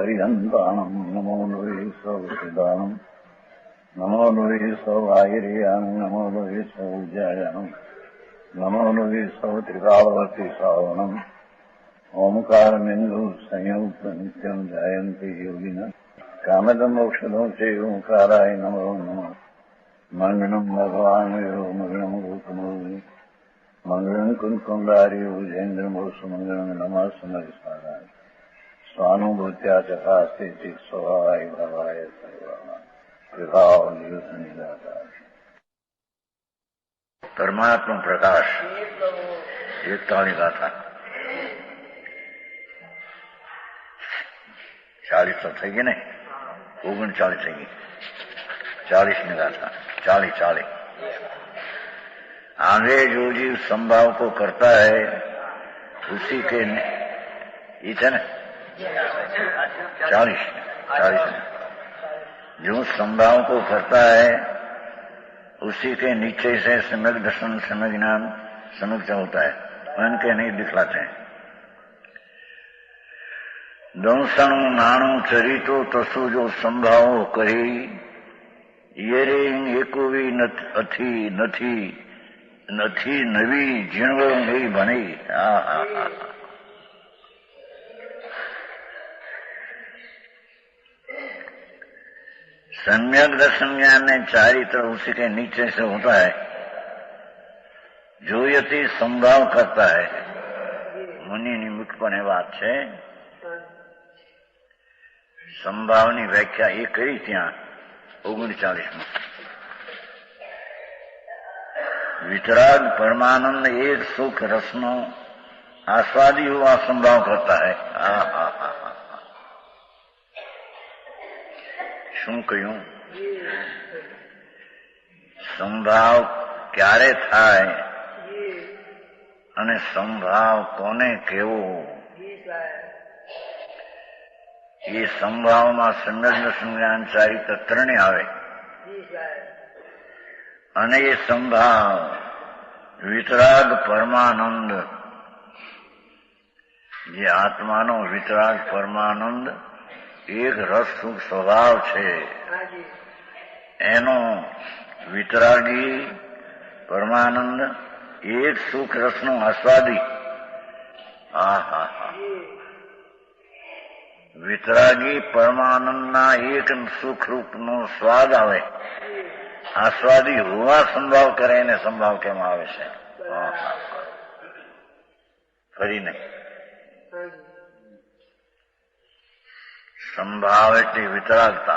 पर्यन्ताणम् नमो नुवे सौदानम् नमो नुवे सौभागिर्याम् नमो नुवे सौज्यायाम् नमो नुवे सौत्रिकावती सावनम् ओंकारमिन्दु संयुक्त नित्यम् जायन्ति योगिनः कामदम् औषधम् च ओंकाराय नमो नमः मंगलम् भगवान् मंगलम् गौतमो मंगलम् कुंकुंडारी उजेन्द्रमोसु मंगलम् नमः समरिसाराय स्वानुभूत्या चकास्ते स्वभावाय भवाय सर्वाः परमात्मा प्रकाश एकता ने कहा था 40 तो थे नहीं 39 थे 40 ने कहा था 40 आगे जो जीव संभाव को करता है उसी के ये थे ना 40 जो संभाव को करता है उसी के नीचे से सम्यक दर्शन सम्यक ज्ञान सम्यक चलता है उनके नहीं दिखलाते हैं दंसणु नाणु चरितो तसु जो संभाव कही ये रे एको भी अथी नथी नथी नवी जीणवो नहीं बनी सम्यक दर्शन ज्ञान ने चारित्र उसी के नीचे से होता है जो यति संभाव करता है मुनि निमुख पने बात है संभावनी व्याख्या ये करी त्या 39 में वितराग परमानंद एक सुख रसनो आस्वादी हुआ संभाव करता है શું કહ્યું સંભાવ ક્યારે થાય અને સંભાવ કોને કેવો એ સંભાવમાં સમ્યક દર્શન જ્ઞાન ચારિત્ર ત્રણે આવે અને એ સંભાવ વિતરાગ પરમાનંદ જે આત્માનો વિતરાગ પરમાનંદ एक रस सुख स्वभाव छे एनो वितरागी परमानंद एक सुख रस नो आस्वादी वितरागी परमानंद ना एक सुख रूप नो स्वाद आवे आस्वादी हुआ संभाव करे ने संभाव केम आवे छे फरी नहीं संभाव एटली वितरागता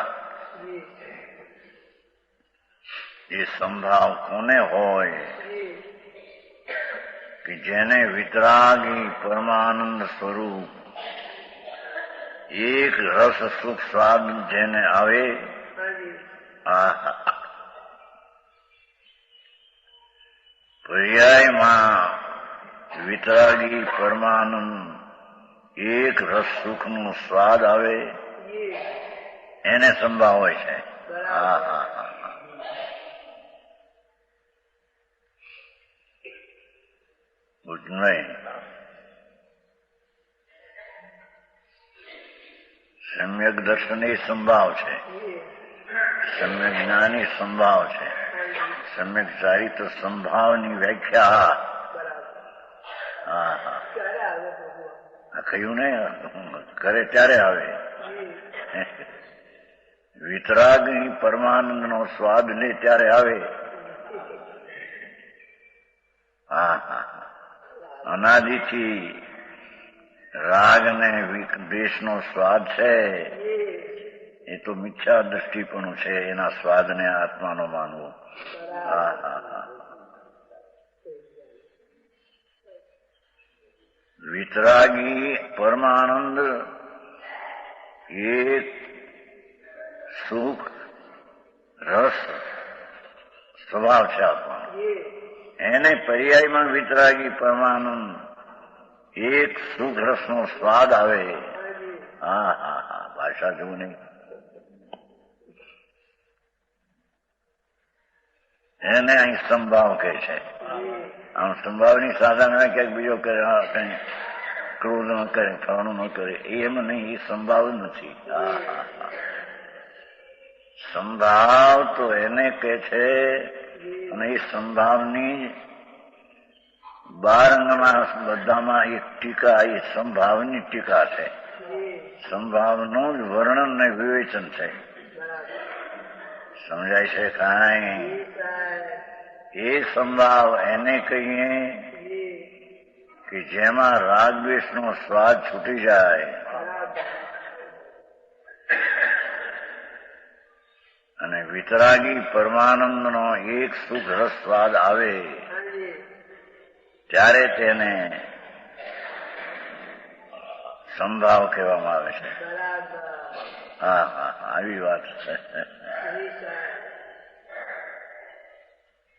ये संभाव कोने होय कि जेने वितरागी परमानंद स्वरूप एक रस सुख स्वाद जेने आवे पर्याय मां वितरागी परमानंद एक रस सुख नो स्वाद आवे એને સંભાવ હોય છે સમ્યક દર્શન એ સંભાવ છે સમ્યક જ્ઞાન એ સંભાવ છે સમ્યક ચારિત્ર સંભાવની વ્યાખ્યા કહ્યું ને કરે ત્યારે આવે વિતરાગ પરમાનંદ નો સ્વાદ લે ત્યારે આવે અનાદિથી રાગ ને દ્વેષ નો સ્વાદ છે એ તો મિથ્યા દ્રષ્ટિપણું છે એના સ્વાદ ને આત્માનો માનવો वितरागी परमानंद एक सुख रस स्वभाव છે આત્મા એને પર્યાયમાં વિતરાગી પરમાનંદ એક સુખ રસનો સ્વાદ આવે ભાષા જોવું નહીં એને અહીં સંભાવ કહે છે આમ સંભાવની સાધન ક્યાંક બીજો કઈ ક્રોધ ન કરે, ફલાણું ન કરે, એમ નહીં, એ સંભાવ નથી. સંભાવ તો એને કે છે, અને એ સંભાવની 12 અંગના બધામાં એક ટીકા, એ સંભાવની ટીકા છે. સંભાવનું જ વર્ણન ને વિવેચન છે. સમજાય છે કાંઈ? એ સંભાવ એને કહીએ કે જેમાં રાગ દ્વેષનો સ્વાદ છૂટી જાય અને વિતરાગી પરમાનંદનો એક સુખ રસ સ્વાદ આવે ત્યારે તેને સંભાવ કહેવામાં આવે છે. હા હા, આવી વાત છે.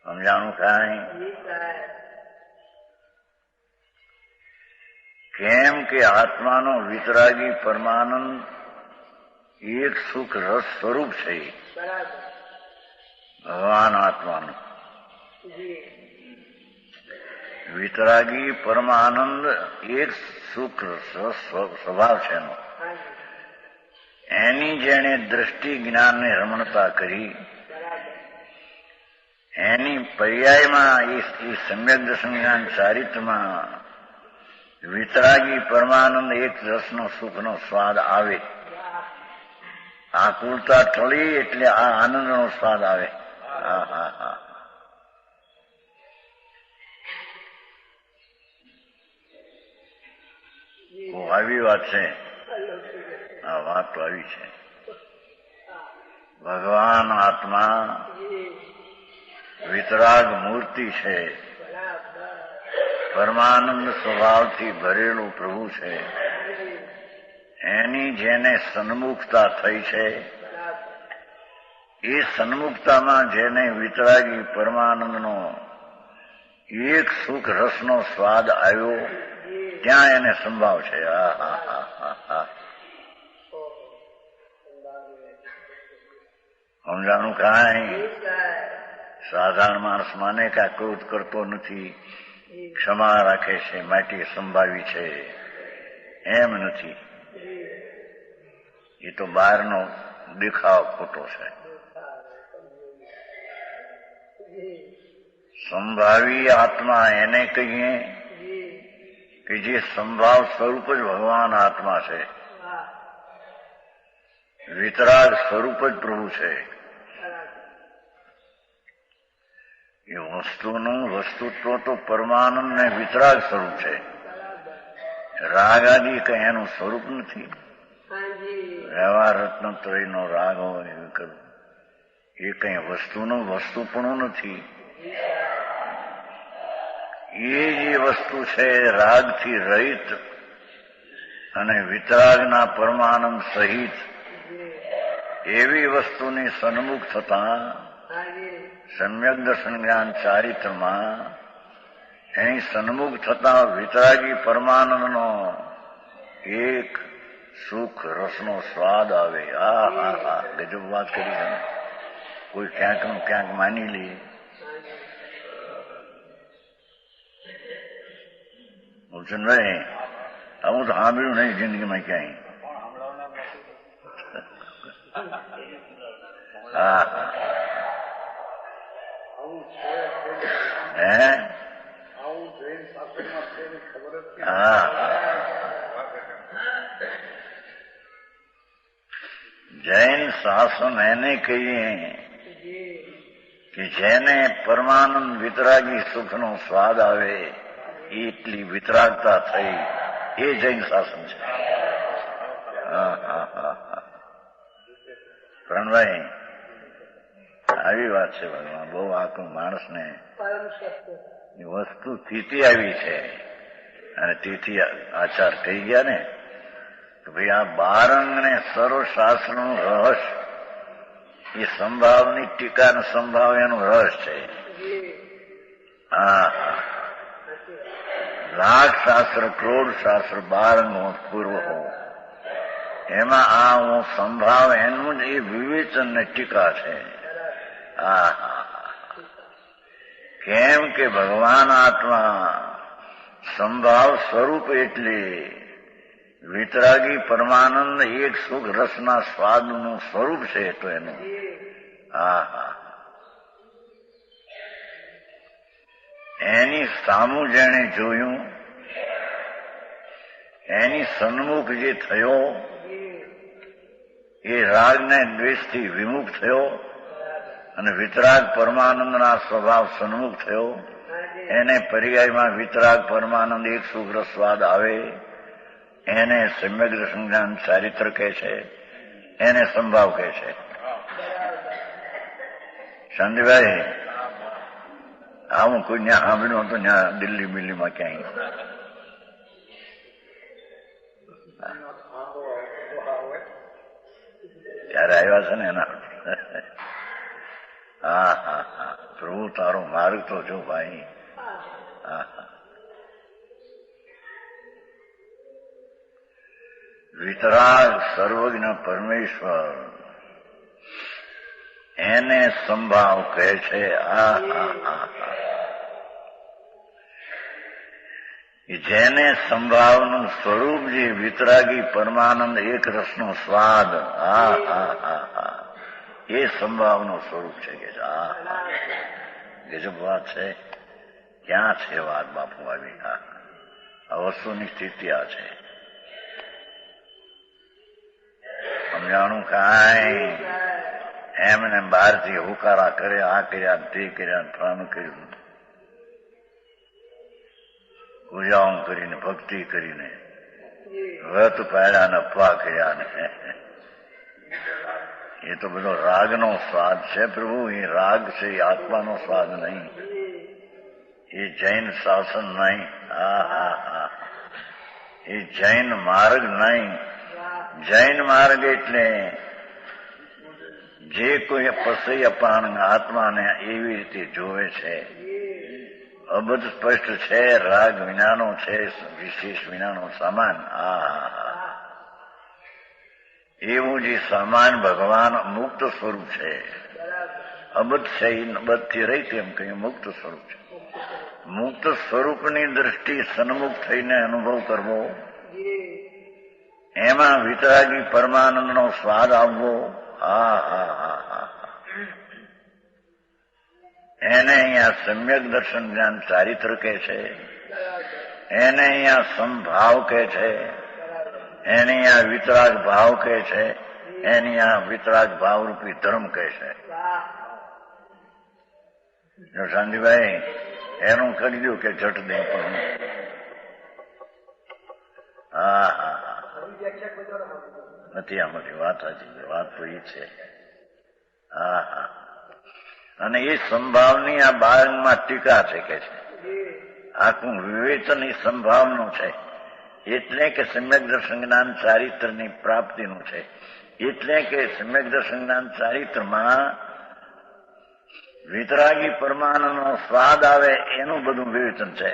સમજાણું કાંઈ? કેમ કે આત્માનો વિતરાગી પરમાનંદ એક સુખ રસ સ્વરૂપ છે. ભગવાન આત્માનું વિતરાગી પરમાનંદ એક સુખ રસ સ્વભાવ છે એનો. એની જેણે દ્રષ્ટિ જ્ઞાનને રમણતા કરી, એની પર્યાયમાં એ સમ્યક દર્શન જ્ઞાન ચારિત્રમાં વિતરાગી પરમાનંદ એક રસનો સુખનો સ્વાદ આવે. આકુળતા ટળી એટલે આ આનંદનો સ્વાદ આવે. હા હા હા, આવી વાત છે. આ વાત તો આવી છે. ભગવાન આત્મા વિતરાગ મૂર્તિ છે, પરમાનંદ સ્વભાવથી ભરેલું પ્રભુ છે. એની જેને સન્મુખતા થઈ છે, એ સન્મુખતામાં જેને વિતરાગી પરમાનંદનો એક સુખ રસનો સ્વાદ આવ્યો, ત્યાં એને સંભાવ છે. હા હા હા હા હા, સમજાણું કાંઈ? સાધારણ માણસ માને કે આ ક્રોધ કરતો નથી, ક્ષમા રાખે છે, માટે સંભાવી છે, એમ નથી. એ તો બહારનો દેખાવ ખોટો છે. સંભાવી આત્મા એને કહીએ કે જે સંભાવ સ્વરૂપ જ ભગવાન આત્મા છે, વિતરાગ સ્વરૂપ જ પ્રભુ છે. એ વસ્તુનું વસ્તુત્વ તો પરમાનંદ ને વિતરાગ સ્વરૂપ છે. રાગ આદિ કઈ એનું સ્વરૂપ નથી. વ્યવહાર રત્નત્રયનો રાગ હોય એ કઈ વસ્તુનું વસ્તુપણું નથી. એ જે વસ્તુ છે રાગથી રહિત અને વિતરાગના પરમાનંદ સહિત, એવી વસ્તુની સન્મુખ થતા સમ્યક દર્શન જ્ઞાન ચારિત્રમાં એની સન્મુખ થતા વિતરાગી પરમાનંદનો એક સુખ રસનો સ્વાદ આવે. આ હા હા, ગજબ વાત કરી છે. કોઈ ક્યાંક નું ક્યાંક માની લે. ભૂષણભાઈ, આવું તો સાંભળ્યું નહીં જિંદગીમાં ક્યાંય. હા હા, હે હા, જૈન શાસન એને કહીએ કે જેને પરમાનંદ વિતરાગી સુખનો સ્વાદ આવે, એટલી વિતરાગતા થઈ, એ જૈન શાસન છે. હા હા હા હા, પ્રણભાઈ આવી વાત છે. ભગવાન બહુ આખું માણસને વસ્તુ સ્થિતિ આવી છે, અને તેથી આચાર કહી ગયા ને કે ભાઈ આ 12 અંગને સર્વશાસ્ત્રનું રહસ્ય, એ સંભાવની ટીકા ને સંભાવ એનું રહસ્ય છે. હા હા, રાગ શાસ્ત્ર, ક્રોધ શાસ્ત્ર, 12 અંગો પૂર્વ હો, એમાં આ હું સંભાવ એનું જ એ વિવેચન ને ટીકા છે. હા હા, કેમ કે ભગવાન આત્મા સંભાવ સ્વરૂપ એટલે વિતરાગી પરમાનંદ એક સુખ રસના સ્વાદનું સ્વરૂપ છે. તો એનું હા એની સામું જેણે જોયું, એની સન્મુખ જે થયો, એ રાગને દ્વેષથી વિમુખ થયો અને વિતરાગ પરમાનંદના સ્વભાવ સન્મુખ થયો. એને પર્યાયમાં વિતરાગ પરમાનંદ એક સુખ રસ સ્વાદ આવે, એને સમ્યક દર્શન જ્ઞાન ચારિત્ર કહે છે, એને સંભાવ કહે છે. શાંતિભાઈ, હું કોઈ ત્યાં સાંભળ્યું હતું, ત્યાં દિલ્હી બિલ્લીમાં ક્યાંય ત્યારે આવ્યા છે ને એના. હા પ્રભુ તારો માર્ગ તો જો ભાઈ. વિતરાગ સર્વજ્ઞ પરમેશ્વર એને સંભાવ કહે છે. જેને સંભાવનું સ્વરૂપ જે વિતરાગી પરમાનંદ એક રસનો સ્વાદ, એ સંભાવનું સ્વરૂપ છે. કે ગજબ વાત છે. ક્યાં છે વાત બાપુ આવી? આ વસ્તુની સ્થિતિ આ છે. સમજાણું કાંઈ એમને બહારથી હુકારા કરે, આ કર્યા તે કર્યા ફલાનું કર્યું, પૂજાઓ કરીને ભક્તિ કરીને વ્રત પાડ્યા ને અપવા કર્યા ને એ તો બધો રાગનો સ્વાદ છે પ્રભુ. એ રાગ છે, એ આત્માનો સ્વાદ નહીં, એ જૈન શાસન નહીં, એ જૈન માર્ગ નહીં. જૈન માર્ગ એટલે જે કોઈ પસઈ અપાણ આત્માને એવી રીતે જોવે છે. અબધ સ્પષ્ટ છે. રાગ વિનાનો છે, વિશેષ વિનાનો સામાન. એવું જે સામાન ભગવાન મુક્ત સ્વરૂપ છે. અબધ છે, અબધથી રહી તેમ કહ્યું મુક્ત સ્વરૂપ છે. મુક્ત સ્વરૂપની દ્રષ્ટિ સન્મુખ થઈને અનુભવ કરવો, એમાં વિતરાગી પરમાનંદનો સ્વાદ આવવો, એને અહીંયા સમ્યક દર્શન જ્ઞાન ચારિત્ર કહે છે, એને અહીંયા સંભાવ કહે છે, એને અહીંયા વિતરાગ ભાવ કહે છે, એને અહીંયા વિતરાગ ભાવરૂપી ધર્મ કહે છે. જો શાંતિભાઈ એનું કરી દઉં કે જટ દે પણ નથી આમાંથી વાત સાચી. વાત તો એ છે. અને એ સંભાવની આ બાળમાં ટીકા છે કે છે આખું વિવેચન એ સંભાવનું છે. એટલે કે સમ્યક દર્શન જ્ઞાન ચારિત્રની પ્રાપ્તિનું છે. એટલે કે સમ્યક દર્શન જ્ઞાન ચારિત્રમાં વિતરાગી પરમાનંદનો સ્વાદ આવે એનું બધું વિવેચન છે.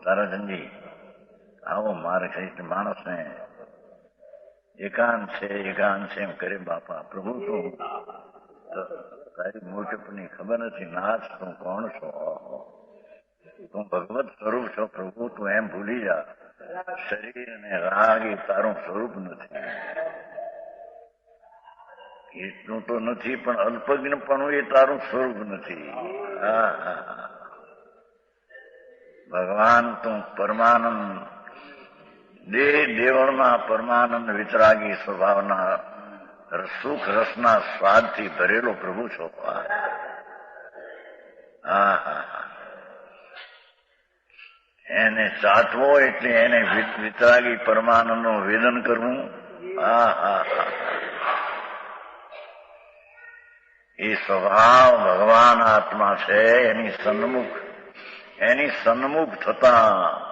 તારાચંદજી આવો મારે કઈ માણસને એકાંત છે એમ કરે. બાપા પ્રભુ તું તારી મોટપની ખબર નથી. નાથ તું કોણ છો? તું ભગવત સ્વરૂપ છો પ્રભુ. તું એમ ભૂલી જા. શરીર અને રાગ એ તારું સ્વરૂપ નથી. એટલું તો નથી પણ અલ્પજ્ઞ પણ એ તારું સ્વરૂપ નથી. ભગવાન તું પરમાનંદ દેવળમાં પરમાનંદ વિતરાગી સ્વભાવના સુખ રસના સ્વાદથી ભરેલો પ્રભુ છો. એને ચાટવો એટલે એને વિતરાગી પરમાનંદનું વેદન કરવું. એ સ્વભાવ ભગવાન આત્મા છે. એની સન્મુખ થતા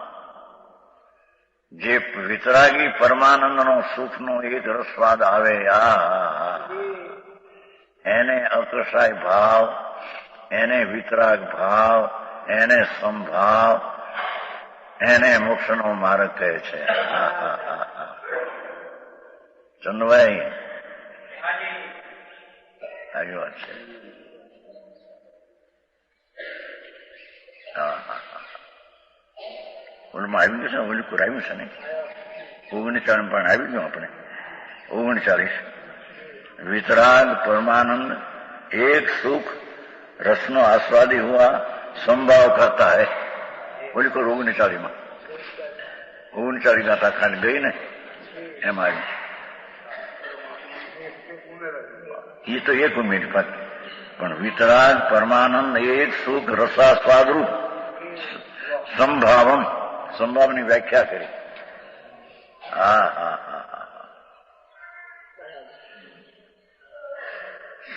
જે વિતરાગી પરમાનંદનો સુખનો એક રસવાદ આવે, એને અકસાય ભાવ, એને વિતરાગ ભાવ, એને સંભાવ, એને મોક્ષનો માર્ગ કહે છે. ચંદભાઈ આવી વાત છે. હા હા ઓલમાં આવી ગયું છે, ઓલું કરાવ્યું છે ને 39 પણ આવી ગયું આપણે 39 वितराग परमानंद एक सुख रसनो आस्वादी हुआ संभाव करता है बोली को 39 में 39 गाथा खाली गई ने एम आई ये तो एक मिनट पर पण वितराग परमानंद एक सुख रसास्वाद रूप संभावम संभावनी व्याख्या करी हा हा हा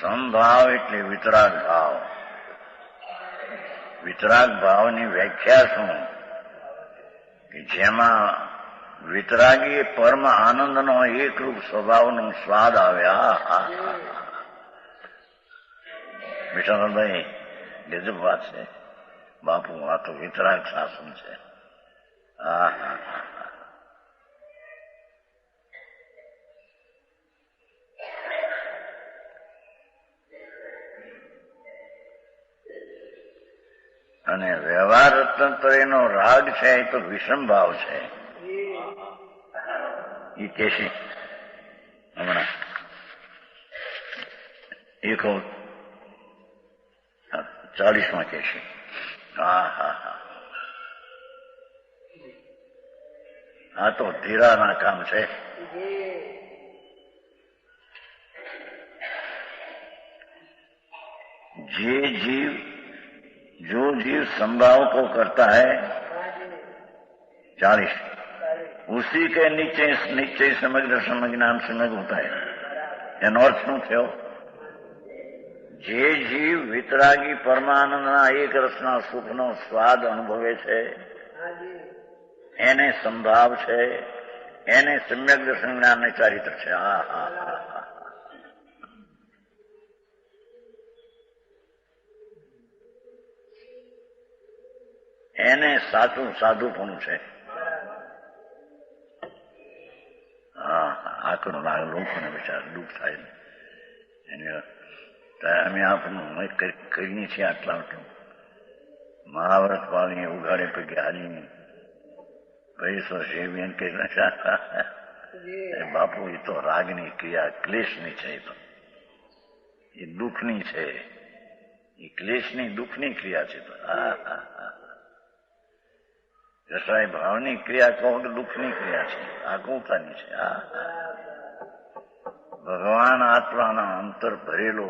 संभाव એટલે વિતરાગ ભાવ વિતરાગ ભાવની વ્યાખ્યા શું કે જેમાં વિતરાગી પરમ આનંદનો એકરૂપ સ્વભાવનો સ્વાદ આવે વિઠ્ઠલભાઈ ગજબ વાત છે બાપુ આ તો વિતરાગ શાસન છે અને વ્યવહાર તંત્ર એનો રાગ છે એ તો વિષમ ભાવ છે એ કે છે હમણાં 40 કે છે હા હા હા આ તો ધીરાના કામ છે જે જીવ जो जीव संभाव को करता है 40 उसी के नीचे नीचे समग्र समज्ञान समझ होता है એનો અર્થ શું થયો જે જીવ વિતરાગી પરમાનંદના એક રસના સુખનો સ્વાદ અનુભવે છે એને સંભાવ છે એને સમ્યક દર્શન જ્ઞાન ને ચારિત્ર છે હા હા હા એને સાચું સાધુપણું છે હા આકડો લાગે લોકોને બિચાર દુઃખ થાય એને અમે આપણું કરીએ છીએ આટલા આટલું મહાવ્રત પાડીને ઉગાડે પૈકી હાલીને પૈસો સેવી એમ કે બાપુ એ તો રાગની ક્રિયા ક્લેશની છે એ દુઃખની છે એ ક્લેશની દુઃખની ક્રિયા છે હા હા હા રસાય ભાવની ક્રિયા કહો કે દુઃખની ક્રિયા છે આકુતાની છે ભગવાન આત્માના અંતર ભરેલો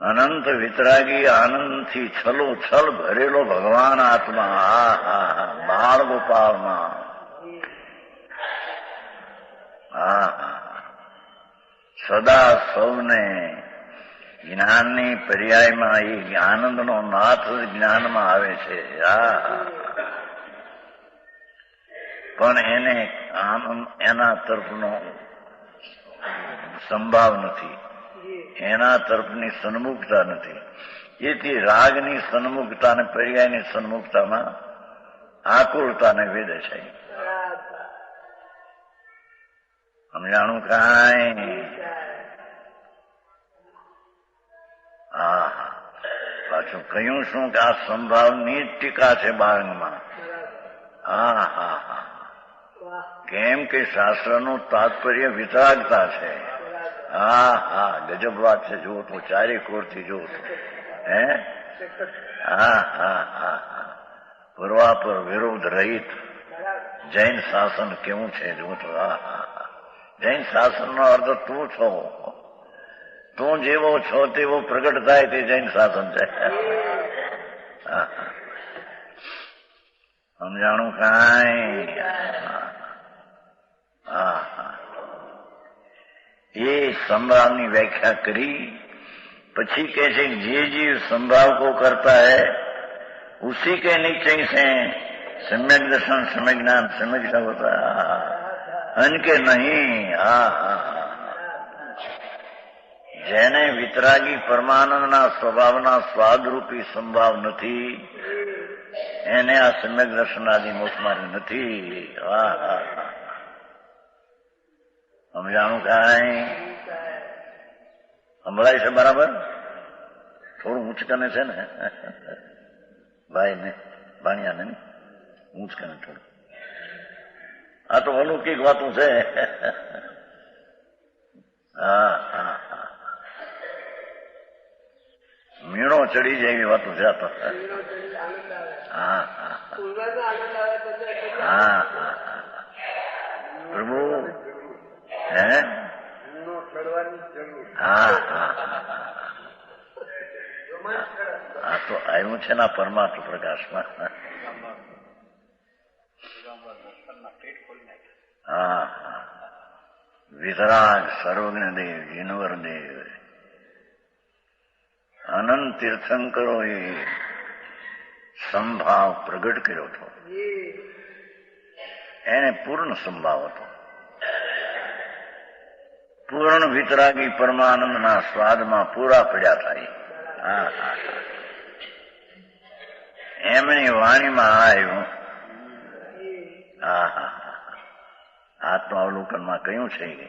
અનંત વિતરાગી આનંદથી છલો છલ ભરેલો ભગવાન આત્મા બાળ ગોપાલમાં સદા સૌને જ્ઞાનની પર્યાયમાં એ આનંદનો નાથ જ્ઞાનમાં આવે છે પણ એને આનંદ એના તરફનો સંભાવ નથી એના તરફની સન્મુખતા નથી એથી રાગની સન્મુખતા અને પર્યાયની સન્મુખતામાં આકુળતાને વેદે છે સમજાણું કાંઈ પાછું કહ્યું શું કે આ સંભાવની જ ટીકા છે બાળમાં કેમ કે શાસ્ત્રનું તાત્પર્ય વિતરાગતા છે ગજબ વાત છે જુઓ તો ચારે કોરથી જુઓ તો પૂર્વાપર વિરોધ રહિત જૈન શાસન કેવું છે જુઓ તો જૈન શાસનનો અર્થ તું છો તું જેવો છો તેવો પ્રગટ થાય તે જૈન શાસન છે સમજાણું કાંઈ એ संभावनी व्याख्या करी પછી કહે છે જે जीव संभाव को करता है उसी के नीचे से सम्यक दर्शन सम्य ज्ञान सम्यक होता अनके नहीं જેને વિતરાગી પરમાનંદના સ્વભાવના સ્વાદરૂપી સંભાવ નથી એને આ સમ્યક દર્શન આદિ મોક્ષમાં નથી સમજાણું કાંઈ સંભળાય છે બરાબર થોડું ઊંચકને છે ને ભાઈ ને ભાણિયાને ઊંચકને થોડું. આ તો અલૌકિક વાતું છે. હા હા હા, મીણો ચડી જાય એવી વાતું છે આ તો. હા હા હા હા, પ્રભુ હે હા હા આ તો આવ્યું છે ને પરમાત્મ પ્રકાશમાં. હા હા, વિતરાગ સર્વજ્ઞ દેવ જીનવર દેવ અનંત તીર્થંકરો એ સંભાવ પ્રગટ કર્યો હતો. એને પૂર્ણ સંભાવ હતો. પૂર્ણ વિતરાગી પરમાનંદના સ્વાદમાં પૂરા પડ્યા થાય. હા હા, એમની વાણીમાં આવ્યું. હા હા, આત્માવલોકનમાં કહ્યું છે કે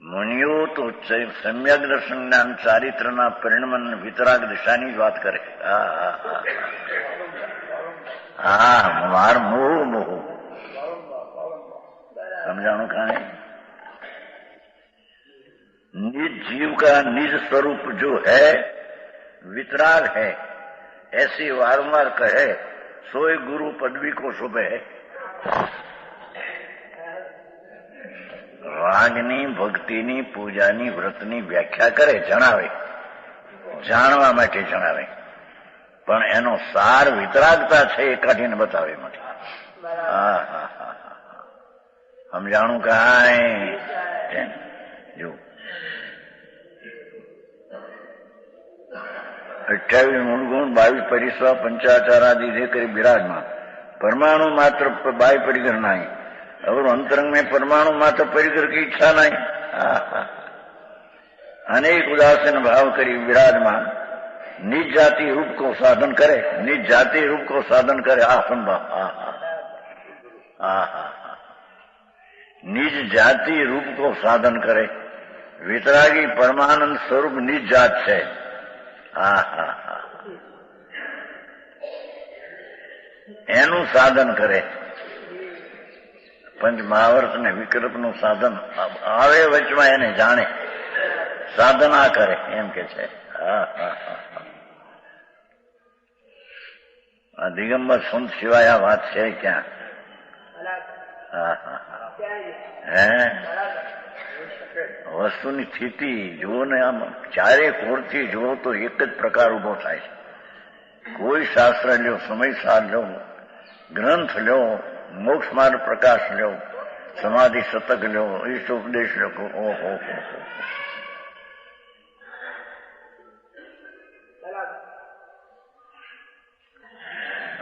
મુનિઓ તો સમ્યક દર્શન જ્ઞાન ચારિત્રના પરિણમન વિતરાગ દિશાની જ વાત કરે. હા, માર મોહ મોહ समझाणु कहा है। निज जीव का निज स्वरूप जो है वितराग है, ऐसी वारंवार कहे सोए गुरु पदवी को शोभे है। રાગની ભક્તિની પૂજાની વ્રતની વ્યાખ્યા કરે, જણાવે, જાણવા માટે જણાવે, પણ એનો સાર વિતરાગતા છે એ કાઢીને બતાવે માટે. હા હા હા, સમજાણું કાંઈ જો 28 મૂળગુણ 22 પરિસ્વા પંચાચારાદि જે કરી બિરાજमान परमाणु मात्र बाह्य परिकर नहीं और अंतरंग में परमाणु मात्र परिकर की इच्छा नहीं। अनेक उदासीन भाव करी विराजमान निज जाति रूप को साधन करे, निज जाति रूप को साधन करे। असंभव। निज जाति रूप को साधन करे। वितरागी परमानंद स्वरूप निज जात है। એનું સાધન કરે। પંચ મહાવર્ત ને વિકલ્પ નું સાધન આવે વચમાં એને જાણે, સાધના કરે એમ કે છે। આ દિગંબર સંત સિવાય આ વાત છે ક્યાં? હે વસ્તુની સ્થિતિ જુઓ ને, આમ ચારે કોરથી જુઓ તો એક જ પ્રકાર ઉભો થાય છે। કોઈ શાસ્ત્ર લ્યો, સમયસાર લ્યો, ગ્રંથ લ્યો, મોક્ષ માર્ગ પ્રકાશ લ્યો, સમાધિ શતક લ્યો, ઈષ્ટ ઉપદેશ લ્યો, ઓહો,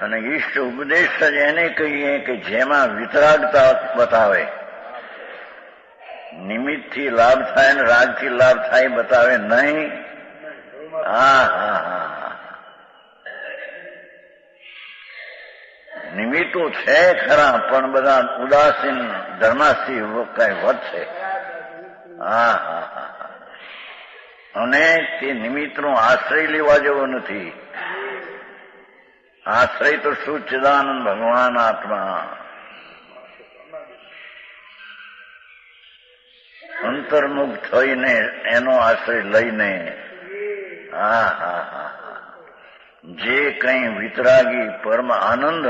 અને ઈષ્ટ ઉપદેશ જ એને કહીએ કે જેમાં વિતરાગતા બતાવે, નિમિત્તથી લાભ થાય ને રાગથી લાભ થાય બતાવે નહીં। નિમિત્તો છે ખરા, પણ બધા ઉદાસીન ધર્માથી કઈ વધશે। અને તે નિમિત્તનો આશ્રય લેવા જેવો નથી। આશ્રય તો શું? ચિદાનંદ ભગવાન આત્મા। અંતર્મુખ થઈને એનો આશ્રય લઈને જે કઈ વિતરાગી પરમ આનંદ,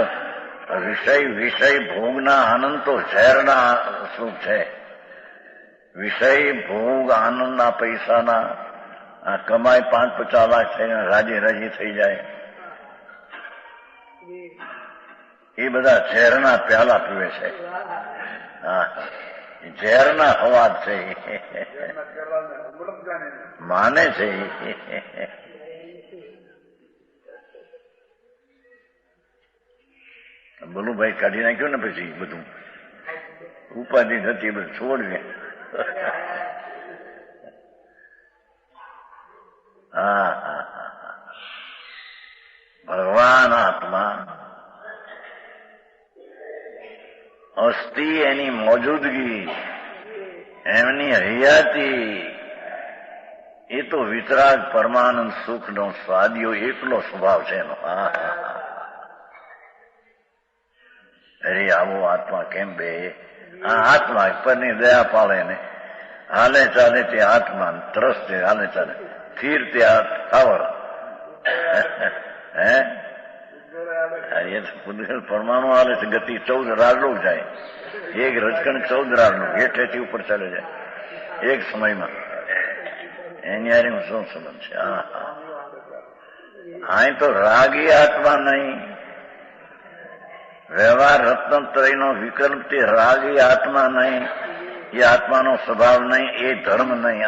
વિષય ભોગના આનંદ તો ઝેરના સ્વરૂપ છે। વિષય ભોગ આનંદના પૈસાના કમાય 5-50 લાખ થઈને રાજી રાજી થઈ જાય, એ બધા ઝેરના પ્યાલા પીવે છે। ઝેરના હવા છે, માને છે। બોલું ભાઈ કાઢી નાખ્યું ને પછી બધું ઉપાધિ નથી, બધું છોડવે। ભગવાન આત્મા અસ્થિ, એની મોજૂદગી, એમની હયાતી એ તો વિતરાગ પરમાનંદ સુખનો સ્વાદિયો એકલો સ્વભાવ છે એનો. અરે આવો આત્મા કેમ બે? આ આત્મા પરની દયા પાળે ને હાલે ચાલે તે આત્મા, ત્રસ છે હાલે ચાલે, સ્થિર તે સ્થાવર. પૂતગલ પરમાણુ હાલે છે, ગતિ 14 રાજલોક જાય, એક રજકણ 14 રાજલોક હેઠેથી ઉપર ચાલે જાય એક સમયમાં. એની હારે શું સંબંધ છે? અહીં તો રાગી આત્મા નહીં, વ્યવહાર રત્નત્રયનો વિકલ્પ તે રાગી આત્મા નહીં, એ આત્માનો સ્વભાવ નહીં, એ ધર્મ નહીં.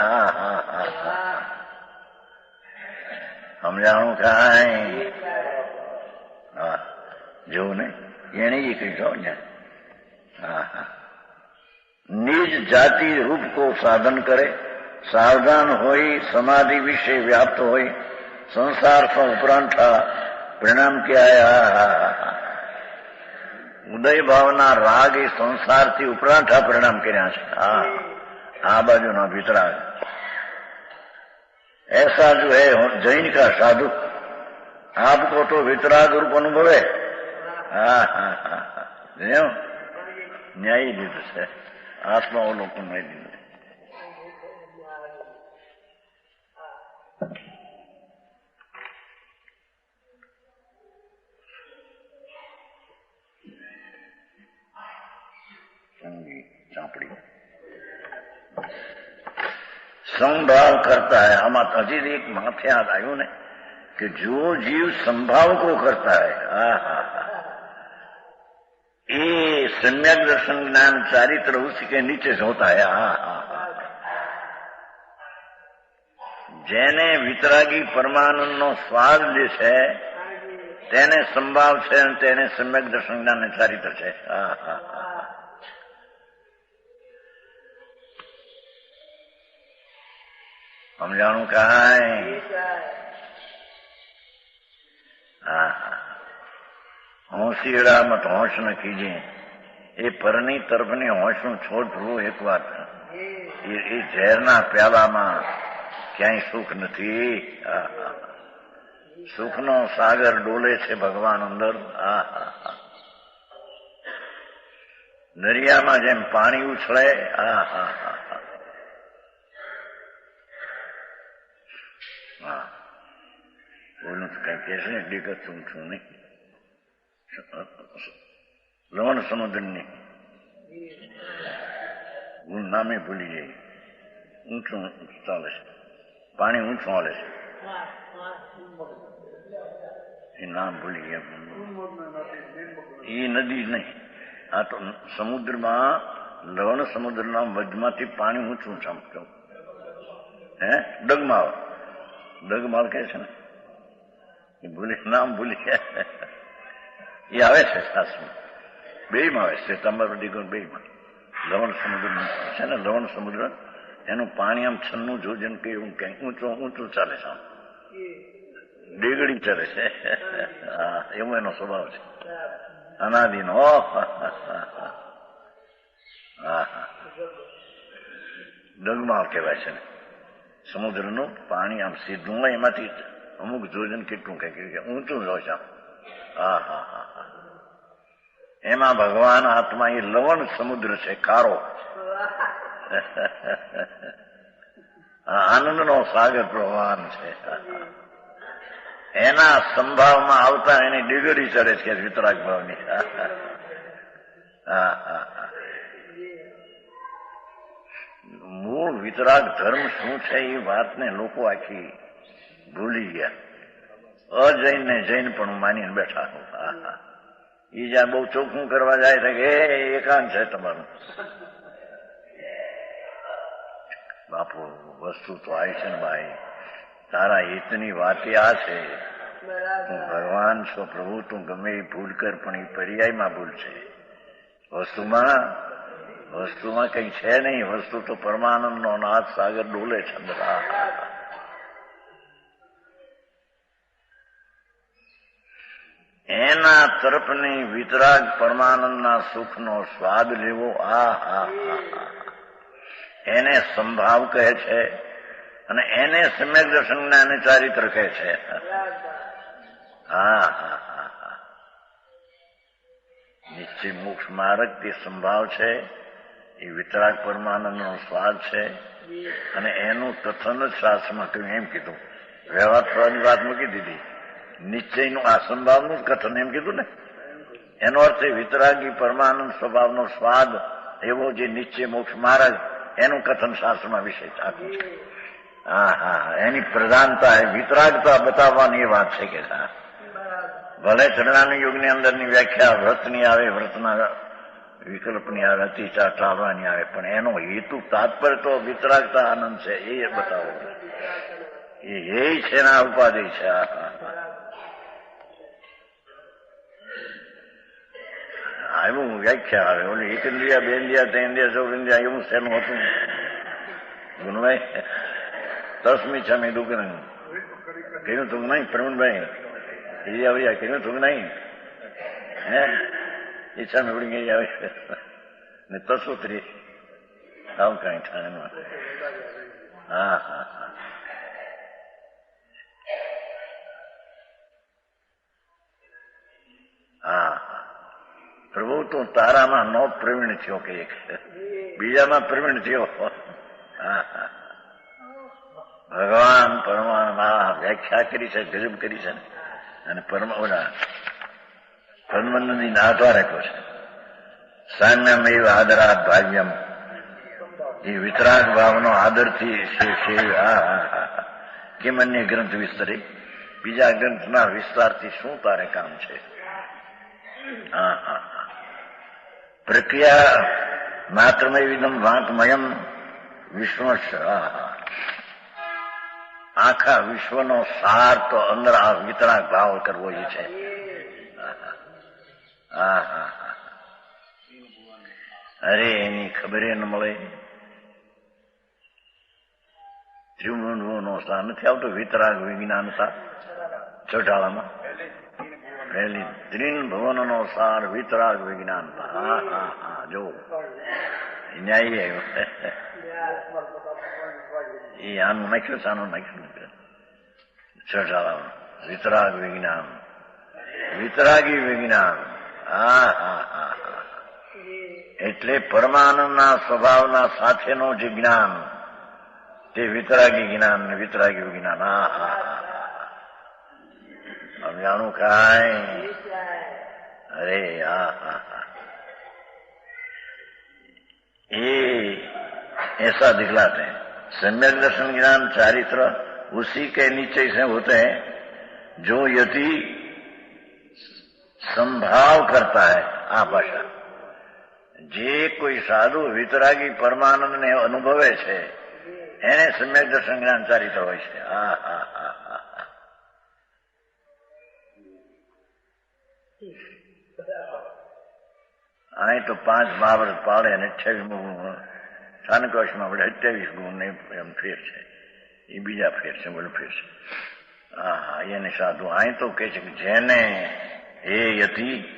સમજાણું કાંઈ? જોવું ને એને જ કહ્યું ને. નિજ જાતિ રૂપ કો સાધન કરે, સાવધાન હોય, સમાધિ વિશે વ્યાપ્ત હોય, સંસાર સો ઉપરાંઠા પરિણામ ક્યાં? ઉદય ભાવના રાગ એ સંસારથી ઉપરાંઠા પરિણામ કર્યા છે. આ બાજુના વિતરાગ ऐसा जो है जैन का साधु आपको तो वितराग रूप अनुभवे. ન્યાય લીધું છે આત્માઓ લોકો ન્યાય લીધું. ચાપડી संभाव करता है. आमा हजी एक माथे याद आयु ने कि जो जीव संभाव को करता है, ये सम्यक दर्शन ज्ञान चारित्र उसी के नीचे से होता है. जेने वितरागी परमानंद नो स्वाद ले છે તેને સંભાવ છે, તેને सम्यक दर्शन ज्ञान चारित्र છે. સમજાણું કાંઈ? હોંશિયડા મત હોશ ન કીજે. એ પરની તરફની હોશનું છોડવું એક વાત. એ ઝેરના પ્યાલામાં ક્યાંય સુખ નથી. સુખનો સાગર ડોલે છે ભગવાન અંદર. દરિયામાં જેમ પાણી ઉછળે, બોલું તો કઈ કહેશે ને દિગ્ગજ છું નહીં. લવણ સમુદ્રની હું નામે ભૂલી જાય. ઊંચું ચાલે છે, પાણી ઊંચું હાલે છે, એ નામ ભૂલી ગયા. એ નદી જ નહીં, આ તો સમુદ્રમાં લવણ સમુદ્રના મધ્યમાંથી પાણી ઊંચું ચામતું. ડગમાળ, ડગમાળ કહે છે ને, એ ભૂલી નામ ભૂલી ગયા. એ આવે છે શાસ્ત્રમાં, બેમાં આવે છે, તમારો દીકરો બેમાં. લવણ સમુદ્ર છે ને, લવણ સમુદ્ર એનું પાણી આમ 96 જોજન કે એવું ક્યાંક ઊંચું ઊંચું ચાલે છે, આમ ડેગડી ચાલે છે. એવો એનો સ્વભાવ છે અનાદિનો. ડગમાળ કહેવાય છે ને. સમુદ્રનું પાણી આમ સીધું હોય, એમાંથી અમુક જોજન કેટલું કઈ ઊંચું જ હોય છે. એમાં ભગવાન આત્મા એ લવણ સમુદ્ર છે, કારો. આનંદનો સાગર ભગવાન છે. એના સંભાવમાં આવતા એની ડિગરી ચડે છે વિતરાગ ભાવની. મૂળ વિતરાગ ધર્મ શું છે એ વાતને લોકો આખી ભૂલી ગયા. અજૈન ને જૈન પણ માનીને બેઠા. એ જ્યાં બહુ ચોખ્ખું કરવા જાય છે કે એકાંત છે તમારું. બાપુ વસ્તુ તો આવી છે ને ભાઈ, તારા હિતની વાત આ છે. તું ભગવાન છો, પ્રભુ તું ગમે એ ભૂલ કર, પણ એ પર્યાયમાં ભૂલ છે. વસ્તુમાં કઈ છે નહીં. વસ્તુ તો પરમાનંદનો નાથ સાગર ડોલે છે અંદર. એના તરફની વિતરાગ પરમાનંદના સુખનો સ્વાદ લેવો, એને સંભાવ કહે છે. અને એને સમ્યક દર્શન જ્ઞાન ચારિત્ર કહે છે. હા હા હા હા. નિશ્ચય મોક્ષ માર્ગ તે સંભાવ છે, એ વિતરાગ પરમાનંદનો સ્વાદ છે, અને એનું કથન જ શાસ્ત્રમાં કહ્યું. એમ કીધું, વ્યવહાર થવાની વાત મૂકી દીધી, નિશ્ચયનું આ સંભાવનું જ કથન એમ કીધું ને. એનો અર્થ એ વિતરાગી પરમાનંદ સ્વભાવનો સ્વાદ એવો જે નિશ્ચય મોક્ષ માર્ગ, એનું કથન શાસ્ત્રમાં વિષય આપ્યું છે. હા હા હા. એની પ્રધાનતા વિતરાગતા બતાવવાની એ વાત છે કે ભલે ચરણાની યુગની અંદરની વ્યાખ્યા વ્રતની આવે, વ્રતના વિકલ્પની આવે, અતિચાર ટાળવાની આવે, પણ એનો હેતુ તાત્પર્ય તો વિતરાગતા આનંદ છે, એ બતાવો. એ છે ને ઉપાધિ છે. એવું વ્યાખ્યા આવે. ઓલી એક ઇન્દ્રિયા, બે ઇન્દ્રિયા, ત્રણ ઇન્દ્રિયા, ચૌદ ઇન્દ્રિયા, એવું શેનું હતું ગુણભાઈ? તસ્મી છમી દુઃખ કહ્યું તું નહીં પ્રવીણભાઈ? ઇન્દ્રિયા કહ્યું તું નહીં? હે ઈચ્છા મેળવી ગઈ આવે ને તસોતરી આવું કઈ થાય. હા હા હા. હા હા. પ્રભુ તો તારામાં નો પ્રવીણ થયો કે એક બીજામાં પ્રવીણ થયો. હા હા. ભગવાન પરમાત્મા વ્યાખ્યા કરી છે, ગજબ કરી છે, અને પરમાનંદની આધાર રાખ્યો છે. સામ્યમેવ આદરાત ભાગ્યમ, એ વિતરાગ ભાવનો આદરથી કેમ અન્ય ગ્રંથ વિસ્તરે, બીજા ગ્રંથના વિસ્તારથી શું તારે કામ છે? હા હા હા. પ્રક્રિયા માત્રમય વિદમ વાંકમયમ વિશ્વ, આખા વિશ્વનો સાર તો અંદર આ વિતરાગ ભાવ કરવો એ છે. હા હા હા. અરે એની ખબર ન મળે. ત્રિભુવનો સાર નથી આવતો વિતરાગ વિજ્ઞાનતા ચોટાળામાં પહેલી ત્રિન ભુવનનો સાર વિતરાગ વિજ્ઞાનતા. હા હા હા. જો ન્યાય એ આનું નાખ્યું છે, આનું નાખ્યું ચોટાળામાં વિતરાગ વિજ્ઞાન, વિતરાગી વિજ્ઞાન. હા હા હા હા. એટલે પરમાનંદના સ્વભાવના સાથેનો જે જ્ઞાન તે વિતરાગી જ્ઞાન, વિતરાગી વિજ્ઞાન. હા હા હા. સમજાણું કાંઈ? અરે હા હા હા. ऐसा दिखलाते हैं. सम्यक दर्शन ज्ञान चारित्र उसी के नीचे से होते हैं जो यदि संभाव करता है. આ ભાષા જે કોઈ સાધુ વિતરાગી પરમાનંદ ને અનુભવે છે એને સમ્યક દર્શન જ્ઞાન ચારિત્ર હોય છે. હા હા હા હા. અહીં તો 5 મહાભારત પાડે અને 28 સ્થાનકોશમાં વડે 28 ગુણ એમ ફેર છે. એ બીજા ફેર છે, બોલો ફેર છે. હા હા. એને સાધુ અહીં તો કે છે કે જેને એ યતિ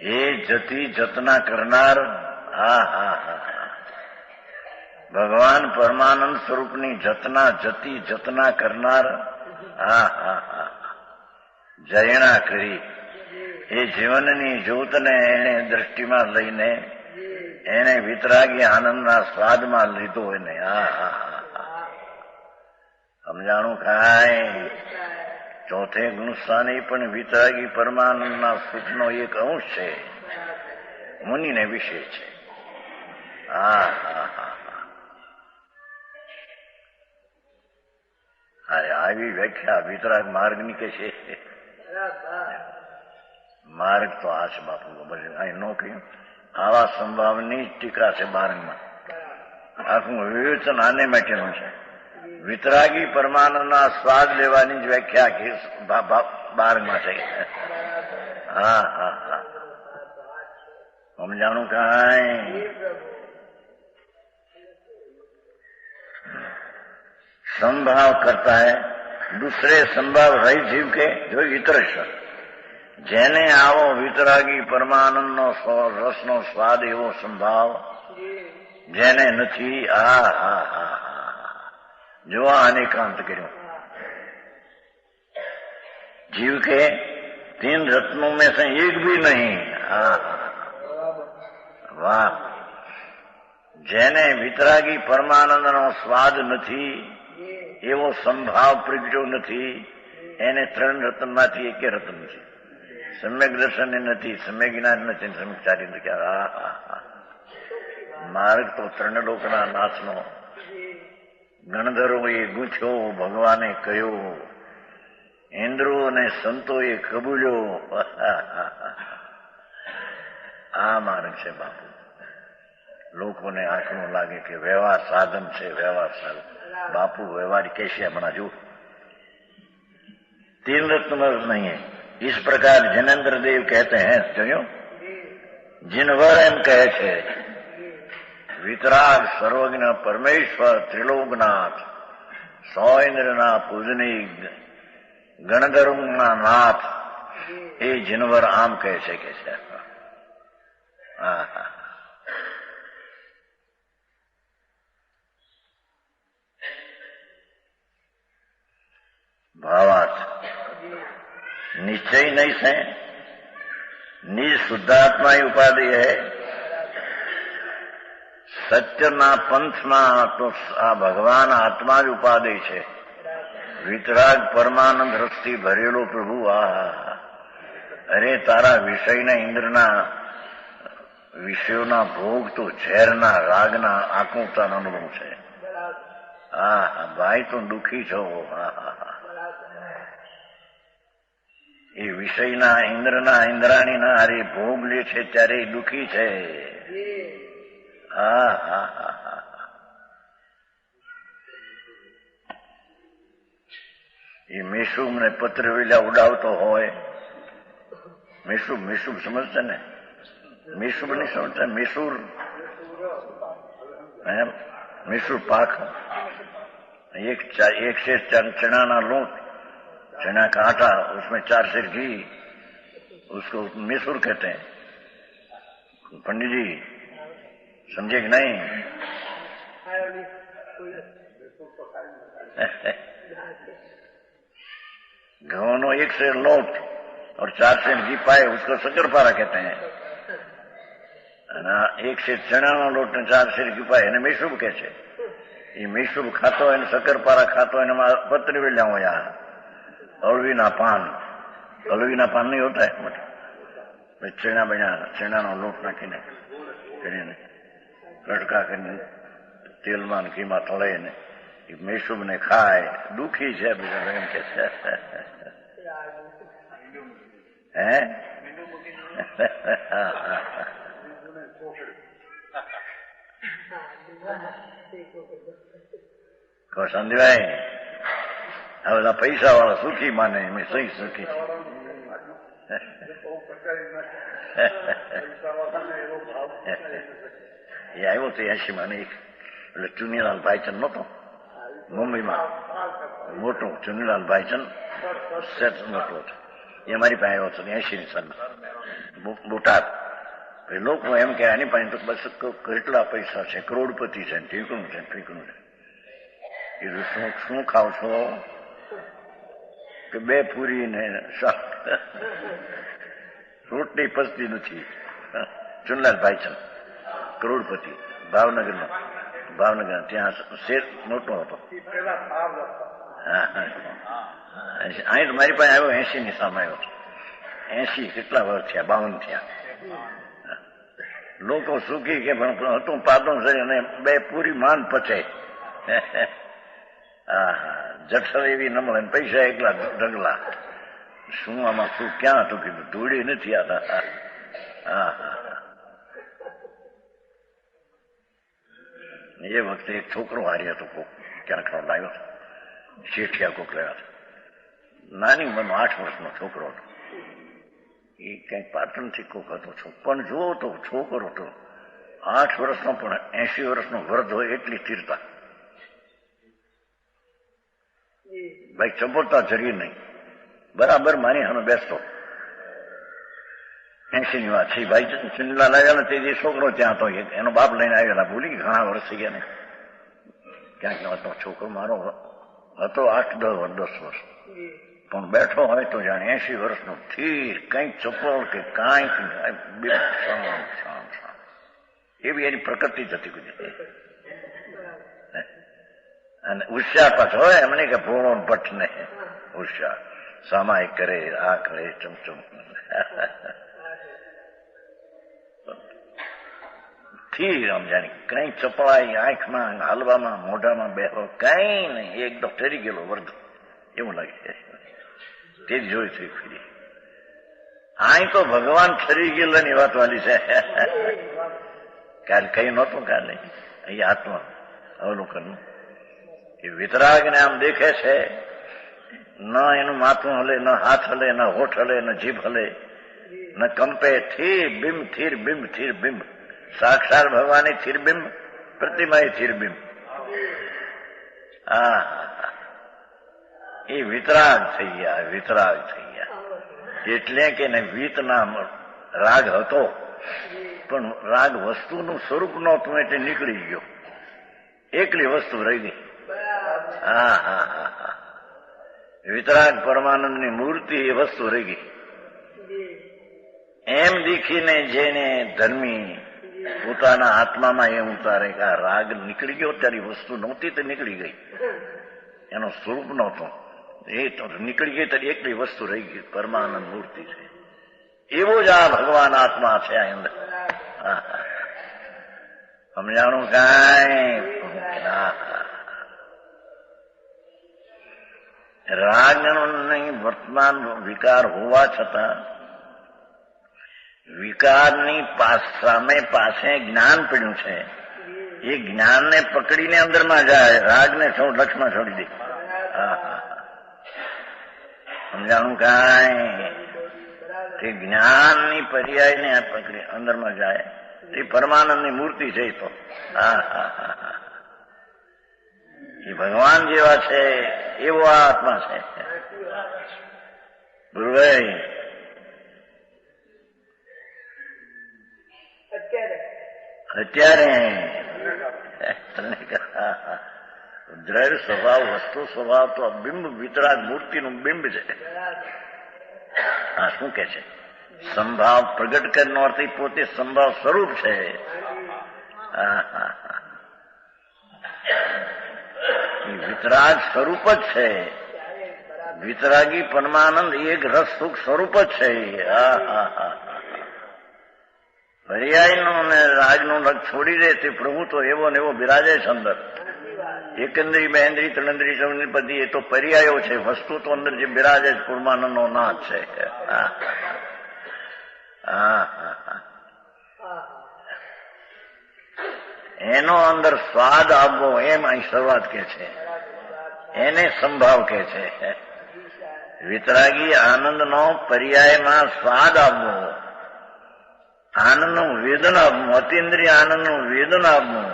એ જતી જતના કરનાર. હા હા હા. ભગવાન પરમાનંદ સ્વરૂપની જતના જતી જતના કરનાર. હા હા હા. જયણા કરી એ જીવનની જ્યોતને એને દ્રષ્ટિમાં લઈને એને વિતરાગી આનંદના સ્વાદમાં લીધો એને. હા હા હા. સમજાણું કાંઈ? ચોથે ગુણસ્થાને પણ વિતરાગી પરમાનંદના સુખનો એક અંશ છે, મુનિને વિશે છે. હા હા હા. અરે આવી વ્યાખ્યા વિતરાગ માર્ગની કે છે. માર્ગ તો આ છે બાપુ, અહીં નો કહ્યું. આવા સંભાવની ટીકા છે 12માં. આખું વિવેચન આને માટેનું છે. વિતરાગી પરમાનંદના સ્વાદ લેવાની જ વ્યાખ્યા 12માં છે. હા હા હા. સમજાણું કાંઈ? संभाव करता है दूसरे संभाव रही जीव के जो इतरश, જેને આવો વિતરાગી પરમાનંદનો રસનો સ્વાદ એવો સંભાવ જેને નથી. આ હા હા હા. जो अनेकांत करो। जीव के 3 रत्नों में से एक भी नहीं। वाह! જેને વિતરાગી પરમાનંદનો સ્વાદ નથી, એવો સંભાવ પ્રગટ્યો નથી, એને 3 રત્નમાંથી એક રત્ન છે. સમ્યક દર્શન નથી, સમ્યક જ્ઞાન નથી, સમ્યક ચારિત્ર. માર્ગ તો 3 લોકના નાથનો. ગણધરોએ ગૂંથ્યો, ભગવાને કહ્યો, ઇન્દ્રો અને સંતોએ કબૂલ્યો. આ માર્ગ છે બાપુ. લોકોને આંખનું લાગે કે વ્યવહાર સાધન છે, વ્યવહાર સાધન. बापू व्यवहार कैसे अपना जो 3 रत्न नहीं है. इस प्रकार जनेन्द्र देव कहते हैं, जो जिनवर एम कहे छे वितराग सर्वज्ञ परमेश्वर त्रिलोकनाथ 100 इंद्રના પૂજની ગણધર્મના નાથ એ જીનવર આમ કહે છે કે છે. भावार्थ निश्चय नहीं से निज शुद्धात्मा ही उपाधि है. सत्यना पंथना तो आ भगवान आत्मा જ ઉપાધિ છે. વિતરાગ પરમાનંદ રસથી ભરેલો પ્રભુ. અરે તારા વિષયના ઇન્દ્રના વિષયોના ભોગ તો ઝેરના રાગના આકુતાનો અનુભવ છે. ભાઈ તો દુઃખી છો. એ વિષયના ઇન્દ્રના ઇન્દ્રાણીના અરે ભોગ લે છે ત્યારે દુઃખી છે. એ મેસુબ ને પત્ર વેલા ઉડાવતો હોય. મેસુબ મેસુબ સમજતા ને? મેસુબ નહીં સમજતા? મેસૂર મેસૂર પાક. एक सेर चना लूट, चना का आटा, उसमें 4 सेर घी, उसको मैसूर कहते हैं. पंडित जी समझे कि नहीं? घઉંનો 1 सेर लोट और 4 सेर घी पाए, उसको शक्करपारा कहते हैं. 1 सेर चना लोट ने 4 सेर घी पाए, એને મેસૂબ કહે છે. ये मैसूर खातो है, शक्करपारा खातो है, पत्री वेला हो यहाँ अळवीना पान. अळवीना पान नहीं होता है. चना बना चना नो लोट नाखीने कटका कर तेल में घी में तळे ने मैसूब ने खाए. दुखी है एम के સંજયભાઈ આ બધા પૈસા વાળા સુખી માને, મેં સહી સુખી છે. એ આવ્યો તો 80 માં એક એટલે ચુનીલાલ ભાઈચંદ નહોતો મુંબઈમાં, મોટો ચુનીલાલ ભાઈચંદ સેટ મોટો હતો. એ અમારી પાસે આવ્યો હતો 80ની સાલમાં બોટાદ. લોકો એમ કે આની પાસે તો બસ કેટલા પૈસા છે, કરોડપતિ છે, ઠીકણું છે, ઠીકણું છે. શું ખાવ છો? કે 2 પૂરી ને શાક, રોટલી પચતી નથી. ચુનલાલ ભાઈચંદ કરોડપતિ, ભાવનગર ત્યાં શેર મોટો હતો. અહીં મારી પાસે આવ્યો 80 ની સામે આવ્યો હતો. 80 કેટલા વર્ષ થયા? 52 થયા. લોકો સુખી કે હતું પાદો છે અને 2 પૂરી માન પચે. જઠર એવી ન મળે, પૈસા એકલા ઢગલા. શું આમાં શું ક્યાં હતું કીધું? ધૂળી નથી આતા. એ વખતે એક છોકરો હાર્યો હતો, કોક ક્યાંક લાવ્યો હતો, શેઠિયા કોક લાવ્યા હતા. નાની ઉંમરનો 8 વર્ષનો છોકરો હતો. એ ક્યાંક પાટણથી કોક હતો, પણ જો તો છોકરો હતો 8 વર્ષનો, પણ 80 વર્ષનો વૃદ્ધ હોય એટલી સ્થિરતા. ભાઈ ચંપોતા જરી નહીં, બરાબર માની સામે બેસતો. 80 ની વાત છે. ભાઈ ચુનીલાલ આવ્યા ને તે છોકરો ત્યાં હતો, એનો બાપ લઈને આવેલા. ભૂલી ઘણા વર્ષ થઈ ગયા ને. ક્યાંક હતો છોકરો મારો હતો 8-10 વર્ષ, પણ બેઠો હોય તો જાણે 80 વર્ષનો થીર, કંઈક ચપળ કે કાંઈક એવી એની પ્રકૃતિ જ હતી બધી. અને ઉત્સાહ પાછો હોય એમને કે ભોળો ભટ્ટ ને ઉત્સાહ સામાયિક કરે, આ કરે, ચમચમ થીર આમ જાણે કઈ ચપળાઈ આંખમાં, હાલવામાં, મોઢામાં બેહો કઈ નહીં, એકદમ ઠરી ગયેલો વર્ગ એવું લાગે. તે જ જોઈ થઈ ફરી અહીં તો ભગવાન ઠરી ગયેલાની વાત વાલી છે. કાલે કઈ નહોતું, કાલે અહીં આત્મા અવલોકન એ વિતરાગને આમ દેખે છે, ન એનું માથું હલે, ન હાથ હલે, ન હોઠ હલે, ન જીભ હલે, ન કંપે. થીર બિંબ, થીર બિંબ, થીર બિંબ. સાક્ષાત ભગવાન થીર બિંબ, પ્રતિમા થીર બિંબ. હા, એ વિતરાગ થઈ ગયા, વિતરાગ થઈ ગયા. એટલે કે વીત નામ રાગ હતો, પણ રાગ વસ્તુનું સ્વરૂપ નહોતું એટલે નીકળી ગયો, એકલી વસ્તુ રહી ગઈ. હા હા હા હા, વિતરાગ પરમાનંદની મૂર્તિ એ વસ્તુ રહી ગઈ. એમ દીખીને જેને ધર્મી પોતાના આત્મામાં એમ ઉતારે કે આ રાગ નીકળી ગયો, ત્યારે વસ્તુ નહોતી તે નીકળી ગઈ, એનો સ્વરૂપ નહોતો, એ તો નીકળી ગઈ ત્યારે એકલી વસ્તુ રહી ગઈ, પરમાનંદ મૂર્તિ છે. એવો જ આ ભગવાન આત્મા છે આ અંદર. સમજાણું કાંઈ? રાગનો નહીં વર્તમાન વિકાર હોવા છતાં વિકારની સામે પાસે જ્ઞાન પડ્યું છે, એ જ્ઞાનને પકડીને અંદરમાં જાય, રાગને લક્ષમાં છોડી દે. સમજાણું કાંઈ? તે જ્ઞાનની પર્યાયને પકડી અંદરમાં જાય, તે પરમાનંદની મૂર્તિ છે. તો એ ભગવાન જેવા છે એવો આ આત્મા છે. ગુરુભાઈ અત્યારે દ્રઢ સ્વભાવ, વસ્તુ સ્વભાવ તો બિંબ વિતરાગ મૂર્તિનું બિંબ છે. હા, શું કે છે? સંભાવ પ્રગટ કરનો અર્થ પોતે સંભાવ સ્વરૂપ છે. વિતરાગ સ્વરૂપ જ છે. વિતરાગી પરમાનંદ એક રસ સુખ સ્વરૂપ જ છે. પર્યાયનું અને રાગનું રંગ છોડી દે તે પ્રભુ તો એવો ને એવો બિરાજે છે અંદર. એકંદરી, બેન્દ્રી, ત્રણેન્દ્રી, ચૌન્દ્રી, એ તો પર્યાયો છે. વસ્તુ તો અંદર જે બિરાજે છે પૂર્માનંદનો નાથ છે. એનો અંદર સ્વાદ આવવો, એમ અહીં શરૂઆત કે છે, એને સંભાવ કે છે. વિતરાગી આનંદનો પર્યાયમાં સ્વાદ આવવો, આનંદનું વેદન આપવું, અતિન્દ્રિય આનંદનું વેદન આપવું,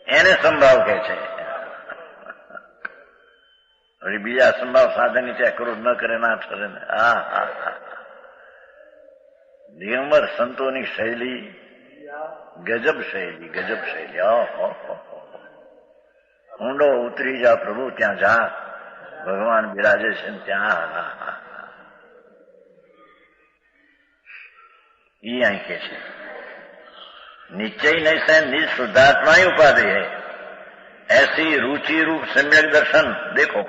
એને સંભાવ કે છે. બીજા સંભાવ સાધનની ત્યાં કરું ન કરે, ના ઠરે ને. દિગંબર સંતોની શૈલી ગજબ શૈલી, ગજબ શૈલી. ઊંડો ઉતરી જા પ્રભુ, ત્યાં જા, ભગવાન બિરાજે છે ત્યાં. ઈ અહીં કે છે निश्चय नहीं से निज शुद्धात्मा ही उपाधि है, ऐसी रुचि रूप सम्यक दर्शन देखो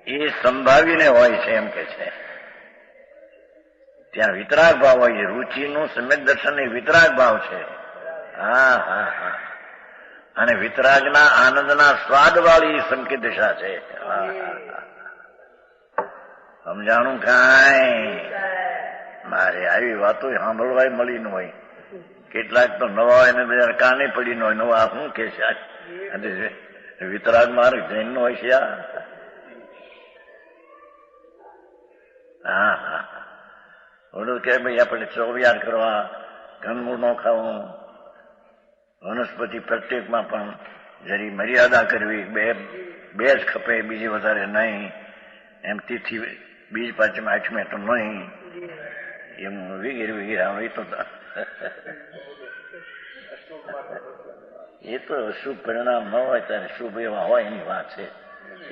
એ સંભાવીને હોય છે એમ કે છે. ત્યાં વિતરાગ ભાવ હોય છે, રૂચિનું સમ્યક દર્શન એ વિતરાગ ભાવ છે. હા હા હા, અને વિતરાગના આનંદના સ્વાદ વાળી સંકેત દિશા છે. સમજાણું કાંઈ? મારે આવી વાતો સાંભળવાય મળી ન હોય. કેટલાક તો નવા હોય ને બધા કાને પડી ન હોય, નવા શું કે છે વિતરાગ માર્ગ જૈન નો હોય છે. હા હા, ઓલું કે ભાઈ આપણે ચોવિયાર કરવા, કંદમૂળ ન ખાવું, વનસ્પતિ પ્રત્યેકમાં પણ જરી મર્યાદા કરવી, બે જ ખપે, બીજી વધારે નહીં, એમ તિથિ બીજ પાંચમ આઠમે તો નહીં, એમ વગેરે વગેરે. એ તો એ તો શુભ પરિણામ ન હોય ત્યારે શુભ એવા હોય એની વાત છે,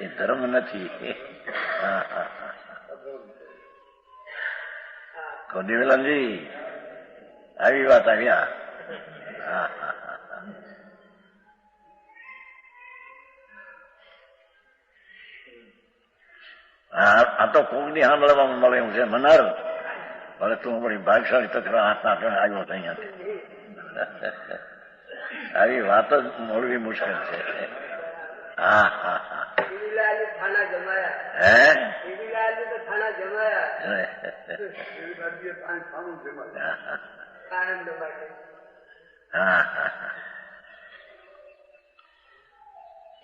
એ ધર્મ નથી. દિવેલાલજી આવી વાત આવ્યા. આ તો કોકની સાંભળવામાં મળે એવું છે. મનાર હવે તું બધી ભાગશાળી તકરા હાથના આવ્યો અહીંયાથી. આવી વાત જ મળવી મુશ્કેલ છે. હા હા હા. હે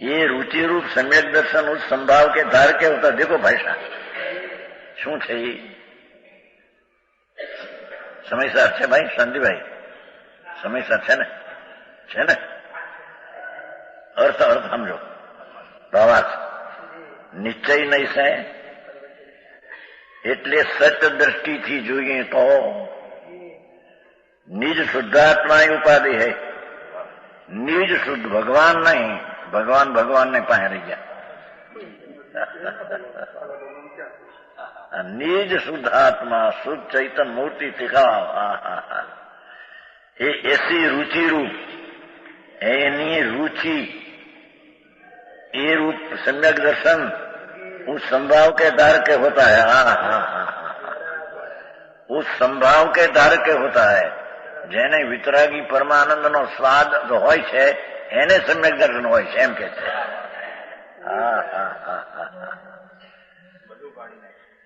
ये रुचि रूप सम्यक दर्शन उस संभाव के धार के होता. देखो भाई साहब શું છે એ સમયસર છે ભાઈ સંદીભાઈ, સમયસર છે ને? છે ને? અર્થ સમજો. પ્રવાસ નિશ્ચય નહીં છે એટલે સત દ્રષ્ટિથી જોઈએ તો નિજ શુદ્ધાત્મા ઉપાધિ है. નિજ શુદ્ધ ભગવાન નહીં, ભગવાન ભગવાનને પાસે રહી ગયા. નિજ શુદ્ધાત્મા શુદ્ધ ચૈતન મૂર્તિ તિકાવ એ એસી रुचि रूप एनी रुचि ये रूप सम्यक दर्शन उस संभाव के धार के होता है. उस संभाव के धार के होता है. જેને વિતરાગી પરમાનંદ નો સ્વાદ હોય છે એને સમ્યક દર્શન હોય છે એમ કે છે.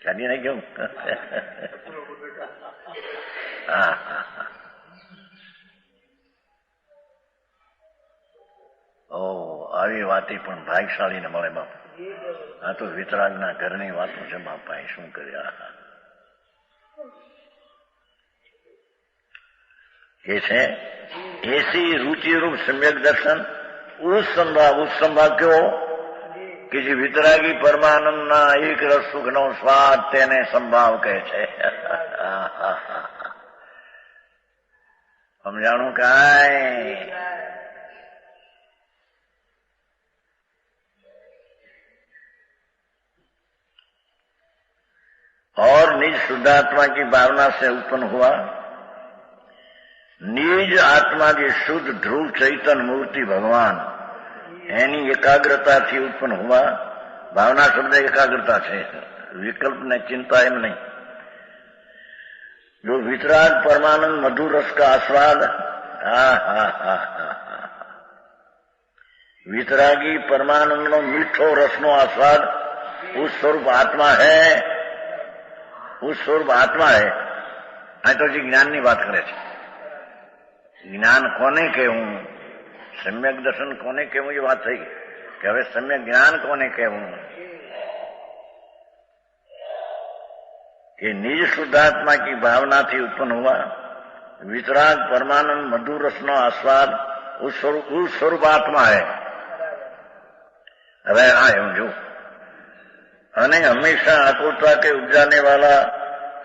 ચાલી નહીં ગયું. આવી વાતી પણ ભાગશાળીને મળે બાપુ. આ તો વિતરાગના ઘરની વાતો છે બાપા. એ શું કર્યા ये है ऐसी रुचि रूप सम्यक दर्शन उस संभाव क्यों कि જે વિતરાગી પરમાનંદના એક રસ સુખનો સ્વાદ તેને સંભાવ કહે છે. સમજાણું કાંઈ? और निज शुद्धात्मा की भावना से उत्पन्न हुआ. निज आत्मा की शुद्ध ध्रुव चैतन मूर्ति भगवान एनी एकाग्रता थी उत्पन्न हुआ. भावना शब्द एकाग्रता है, विकल्प ने चिंता एम नहीं. जो वितराग परमानंद मधुर रस का आस्वाद, वितरागी परमानंद नो मीठो रस नो आस्वाद उस स्वरूप आत्मा है. उस स्वरूप आत्मा है. आ तो जी ज्ञान की बात करे छे. જ્ઞાન કોને કહેવું, સમ્યક દર્શન કોને કહેવું એ વાત થઈ કે હવે સમ્યક જ્ઞાન કોને કહેવું કે નિજ શુદ્ધાત્મા की भावना थी उत्पन्न हुआ. वितराग परमानंद मधुर रस नो आस्वाद उस स्वरूप आत्मा है. હવે આ એવું જો અને હંમેશા આતુરતા के उपजाने वाला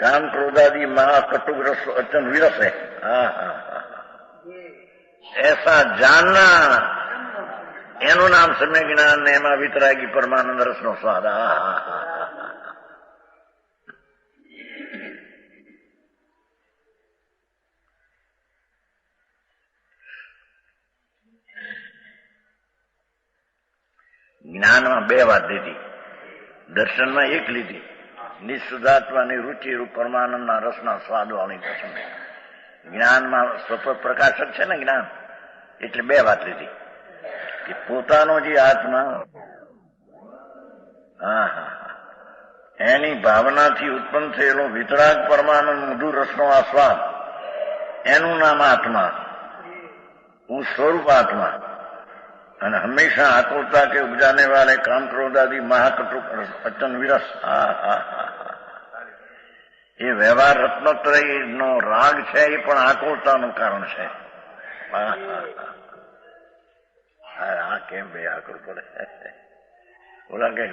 काम क्रोधादि महाकटुक रस अचन विरस है. ऐसा जानना એનું નામ સમ્યક જ્ઞાન ને એમાં વિતરાગી પરમાનંદ રસનો સ્વાદ. જ્ઞાનમાં બે વાત લીધી, દર્શનમાં એક લીધી. નિશુદ્ધાત્માની રુચિ રૂપ પરમાનંદના રસના સ્વાદ વાળી દર્શન. જ્ઞાનમાં સ્વપ્ન પ્રકાશક છે ને જ્ઞાન, એટલે બે વાત લીધી કે પોતાનો જે આત્મા એની ભાવનાથી ઉત્પન્ન થયેલો વિતરાગ પરમાનંદ મધુર રસનો આસ્વાદ એનું નામ આત્મા. હું સ્વરૂપ આત્મા. અને હંમેશા આતુરતા કે ઉપજાને વાલે કામ ક્રોધાદि महाकटुक अचन विरस. એ વ્યવહાર રત્નત્રય નો રાગ છે એ પણ આકુરતાનું કારણ છે. આ કેમ બે આકુર પડે? બોલા કે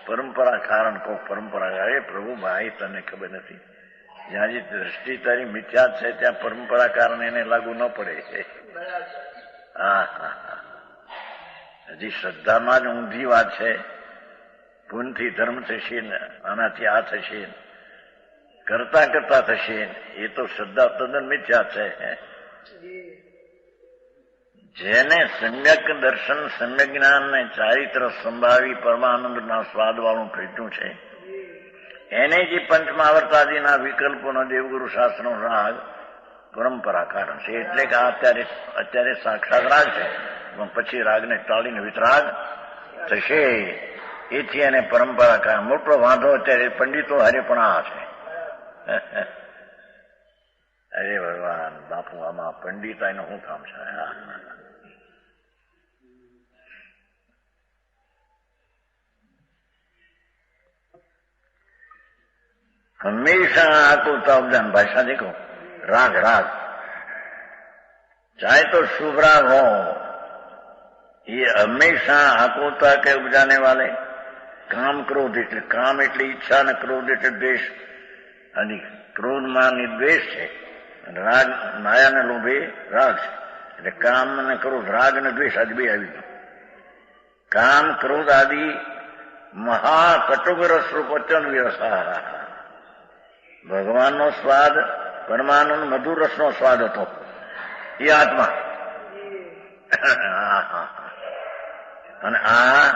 પરંપરા કારણ કો પરંપરા. એ પ્રભુ ભાઈ તને ખબર નથી, જ્યાં જે દ્રષ્ટિ તારી મિથ્યા છે ત્યાં પરંપરા કારણ એને લાગુ ન પડે. હજી શ્રદ્ધામાં જ ઊંધી વાત છે. પુણ્યથી ધર્મ થશે ને આનાથી આ થશે, કરતા કરતા થશે, એ તો શ્રદ્ધા તદ્દન મિથ્યા છે. જેને સમ્યક દર્શન, સમ્યક જ્ઞાન ને ચારિત્ર સંભાવી પરમાનંદના સ્વાદવાળું ભેટ્યું છે, એને જે પંચમાવર્તાદિના વિકલ્પોનો દેવગુરુ શાસ્ત્રનો રાગ પરંપરા કારણ છે. એટલે કે અત્યારે સાક્ષાત રાગ છે, પણ પછી રાગને ટાળીને વિતરાગ થશે. એથી એને પરંપરા કારણ. મોટો વાંધો અત્યારે પંડિતો હારે પણ આ છે. અરે ભગવાન બાપુ, આમાં પંડિતાઈનું શું કામ છે? हमेशा आकुलता उपदान भाषा देखो, राग राग चाहे तो शुभ राग हो, ये हमेशा आकुलता के उपजाने वाले. काम क्रोध એટલે કામ એટલે ઈચ્છા ને ક્રોધ એટલે દ્વેષ. અને ક્રોધમાં નિર્દ્વેષ છે. રાગ માયા ને લોભે રાગ છે. એટલે કામ ને ક્રોધ, રાગ ને દ્વેષ આદિ બે આવી ગયું. કામ ક્રોધ આદિ મહાકટુક રસ રૂપ અત્યંત વિરસા. ભગવાનનો સ્વાદ પરમાનંદ મધુર રસનો સ્વાદ હતો એ આત્મા. અને આ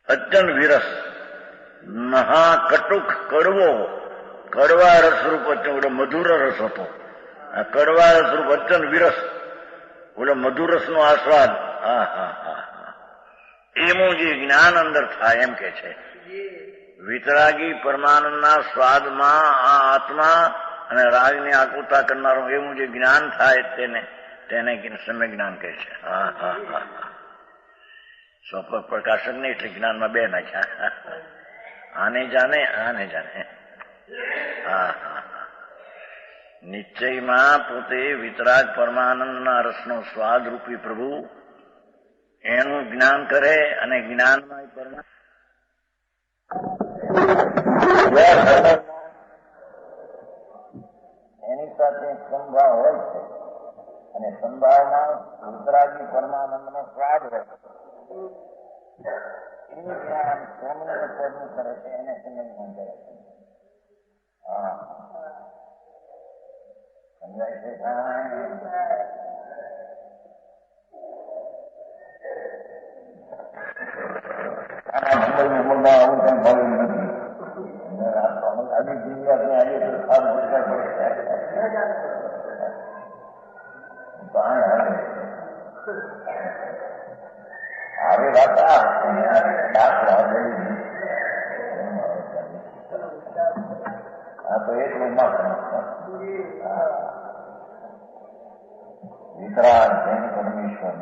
અત્યંત વિરસ મહાકટુક કડવો, કડવા રસરૂપ અત્યંત મધુર રસ હતો. આ કડવા રસરૂપ અત્યંત વિરસ, ઓલો મધુર રસનો આસ્વાદ. એનું જે જ્ઞાન અંદર થાય એમ કે છે. વિતરાગી પરમાનંદના સ્વાદમાં આ આત્મા અને રાગની આકુલતા કરનારું એવું જે જ્ઞાન થાય તેને સમ્યક જ્ઞાન કહે છે. સ્વપ્ન પ્રકાશક ને એટલે જ્ઞાનમાં બે નાખ્યા. આને જાણે, આને જાણે. નિશ્ચયમાં પોતે વિતરાગ પરમાનંદના રસનો સ્વાદ રૂપી પ્રભુ એનું જ્ઞાન કરે અને જ્ઞાનમાં પરમાનંદ એની સાથે સંભાવ હોય છે. અને સંભાવમાં વિતરાગી પરમાનંદનો સ્વાદ હોય છે. એ જ્ઞાન સોમને પદનું કરે છે, એને સમજમાં કરે છે. સમજાય છે? મુદ્દા આવું કઈ ભર્યું નથી. આવી જિંદગી આજે સરકાર ભૂલતા પડે આવી વાત આ તો એટલું વિતરાગ જૈન પરમેશ્વર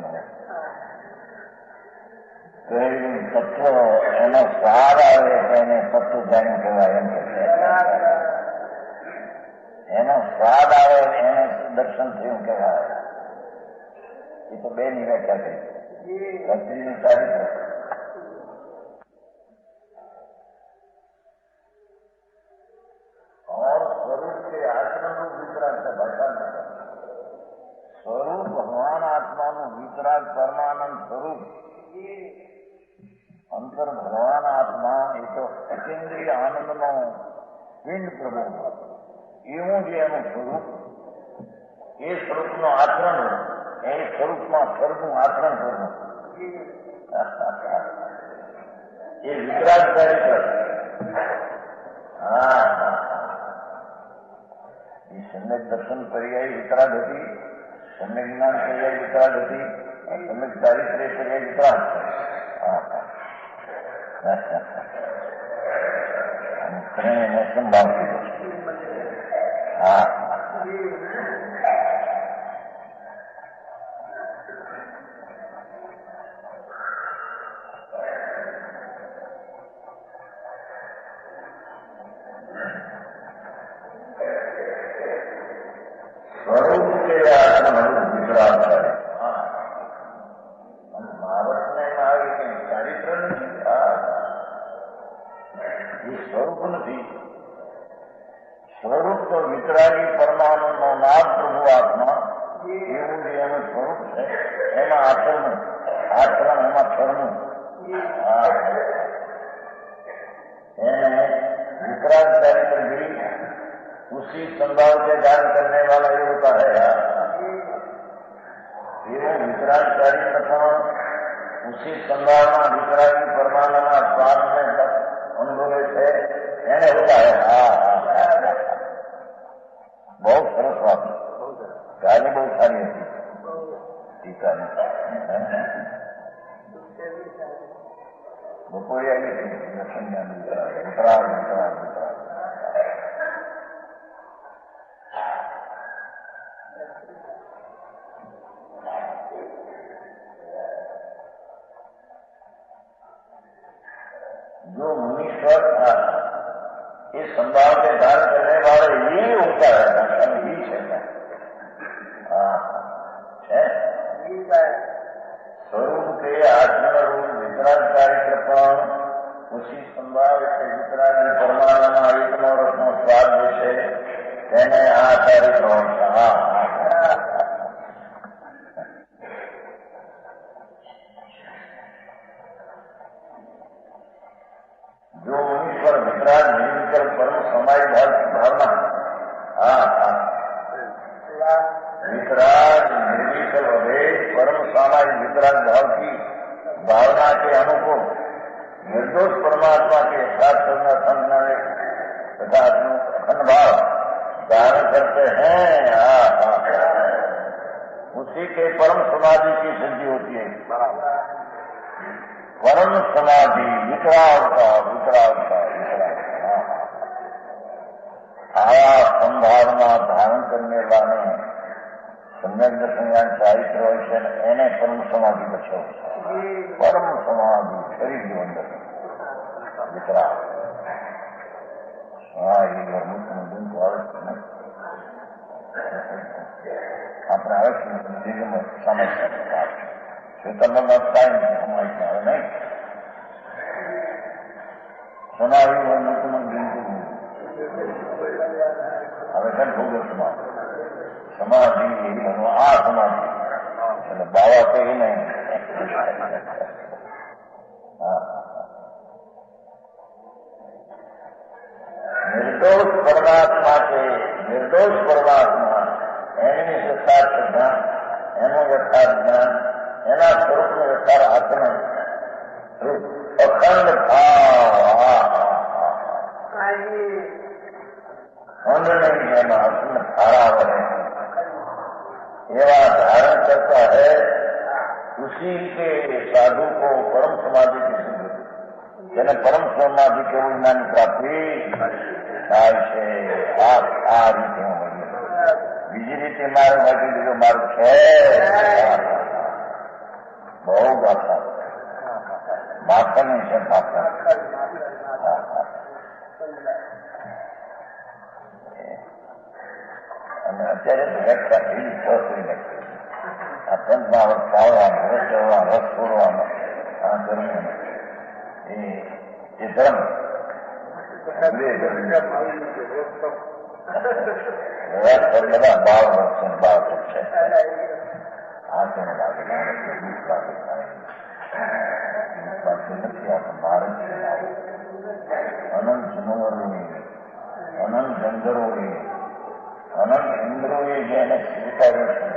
તત્વ એનો સ્વાદ આવે તો એને સત્વ જાણ્યું કહેવાય એમ કે છે. એનો સ્વાદ આવે એને દર્શન થયું કહેવાય. એ તો બે ની વ્યાખ્યા થઈ. ભક્તિની ચારિત્ર और स्वरूप के आचरण वितराग से भाषा स्वरूप भगवान आत्मा वितराग परमानंद स्वरूप अंतर भगवान आत्मा એ તો અચેન્દ્રિય આનંદનો પિંડ પ્રભુ એવું જે એનું સ્વરૂપ, એ સ્વરૂપનું આચરણ, એ સ્વરૂપમાં સ્વરૂપનું આચરણ કરવું એ વિતરાગ ચારિત્ર. એ સમ્યક દર્શન પર્યાય વિતરાગ હતી, સમ્યક જ્ઞાન પર્યાય વિતરાગ હતી, સમ્યક ચારિત્ર્ય પર્યાય વિતરાગ. ત્રણેયને સંભાવ કીધો. સ્વરૂપ કે આત્મા વિતરાગ કરે. મહાવતને આવી કઈ ચારિત્ર નથી, એ સ્વરૂપ નથી. સ્વરૂપ તો વિતરાગી પરમાનંદનો નાદ સ્વરૂપ છે એમાં આચરણું, આચરણ એમાં કરવું. विक्रांतकारी पर भी उसी संभाव के दान करने वाला ये होता है. ये विक्रांतकारी तथा उसी संभावना विक्रांति परमाणु स्वाद में अनुभवे थे એને होता है. बहुत સરસ વાત. ગાલી બહુ સારી હતી ટીકાની. બપોરે આવી હતી લક્ષ્મીના ઉતરાળ. जो मुनीश्वर था ये संभाव के दान करने वाले ये होता है. दर्शन ही है स्वरूप के आत्म रूप विक्रांतकारी कृपण उसी संभाव से विक्रांति परमाणुમાં એકનો રસનો સ્વાદ વિશે તેને આચાર્ય પ્રવણતા. जो ईश्वर वितराग निर्विकल्प परम समाई भावना. वितराग निर्विकल्प अभेद परम समाई वितराग भाव की भावना के अनुकूल निर्दोष परमात्मा के साथ संज्ञा तथा अखंड भाव धारण करते हैं. उसी के परम समाधि की सिद्धि होती है. परम समाधि वितरागता. आया संभावना धारण करने वाले सम्यक दर्शन चारित्र હોય છે એને પરમ સમાધિ બચ્યો. પરમ સમાધિ શરીરની અંદર વિતરાગ. એ ઘરનું બિંદુ આવે છે ને આપણે આવે છે જીવનમાં સમજતા શ્વેતંબરના ટાઈમ સમજ આવે નહીં. સમાધિ નતું બિંદુ હવે છે ભોગવ સમાધિ. સમાધિ આ સમાધિ એટલે બાવા તો એ નહીં. निर्दोष परमात्मा के निर्दोष परमात्मा एनी यथार्थ ज्ञान एनो यथार्थ ज्ञान एना स्वरूप में यथार्थ आचरण अखंड भाव खंड नहीं है अखंड धारा बने एवं धारण करता है. उसी के साधु को परम समाधि की सिद्धि જેને પરમ સમાધિ કેવું જ્ઞાન પ્રાપ્તિ થાય છે. આ રીતે હું મળીએ. બીજી રીતે મારે બાકી બીજો માર્ગ છે. બહુ ગાથા માખણ છે માખણ. અને અત્યારે વ્યાખ્યા એવી કરી નાખી. આ પંચમાં રસ પાવવાનો રસ ચડવાનો રસ છોડવાનો આ ધર્મ એ ધર્મ 12 વર્ષ છે. આ તો લાગે નથી આ મારે અનંત જનવરોએ અનંત જંગરોએ અનંત ઇન્દ્રોએ જેને સ્વીકાર્યું છે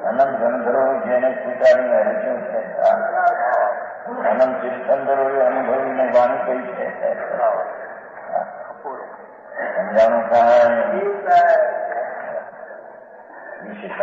અનંત ગંધર્વોએ જેને સ્વીકારીને હરિચું છે અનંત તીર્થંકરોએ અનુભવીને વાણી કહી છે. સમજાનું કાંઈ વિશેષ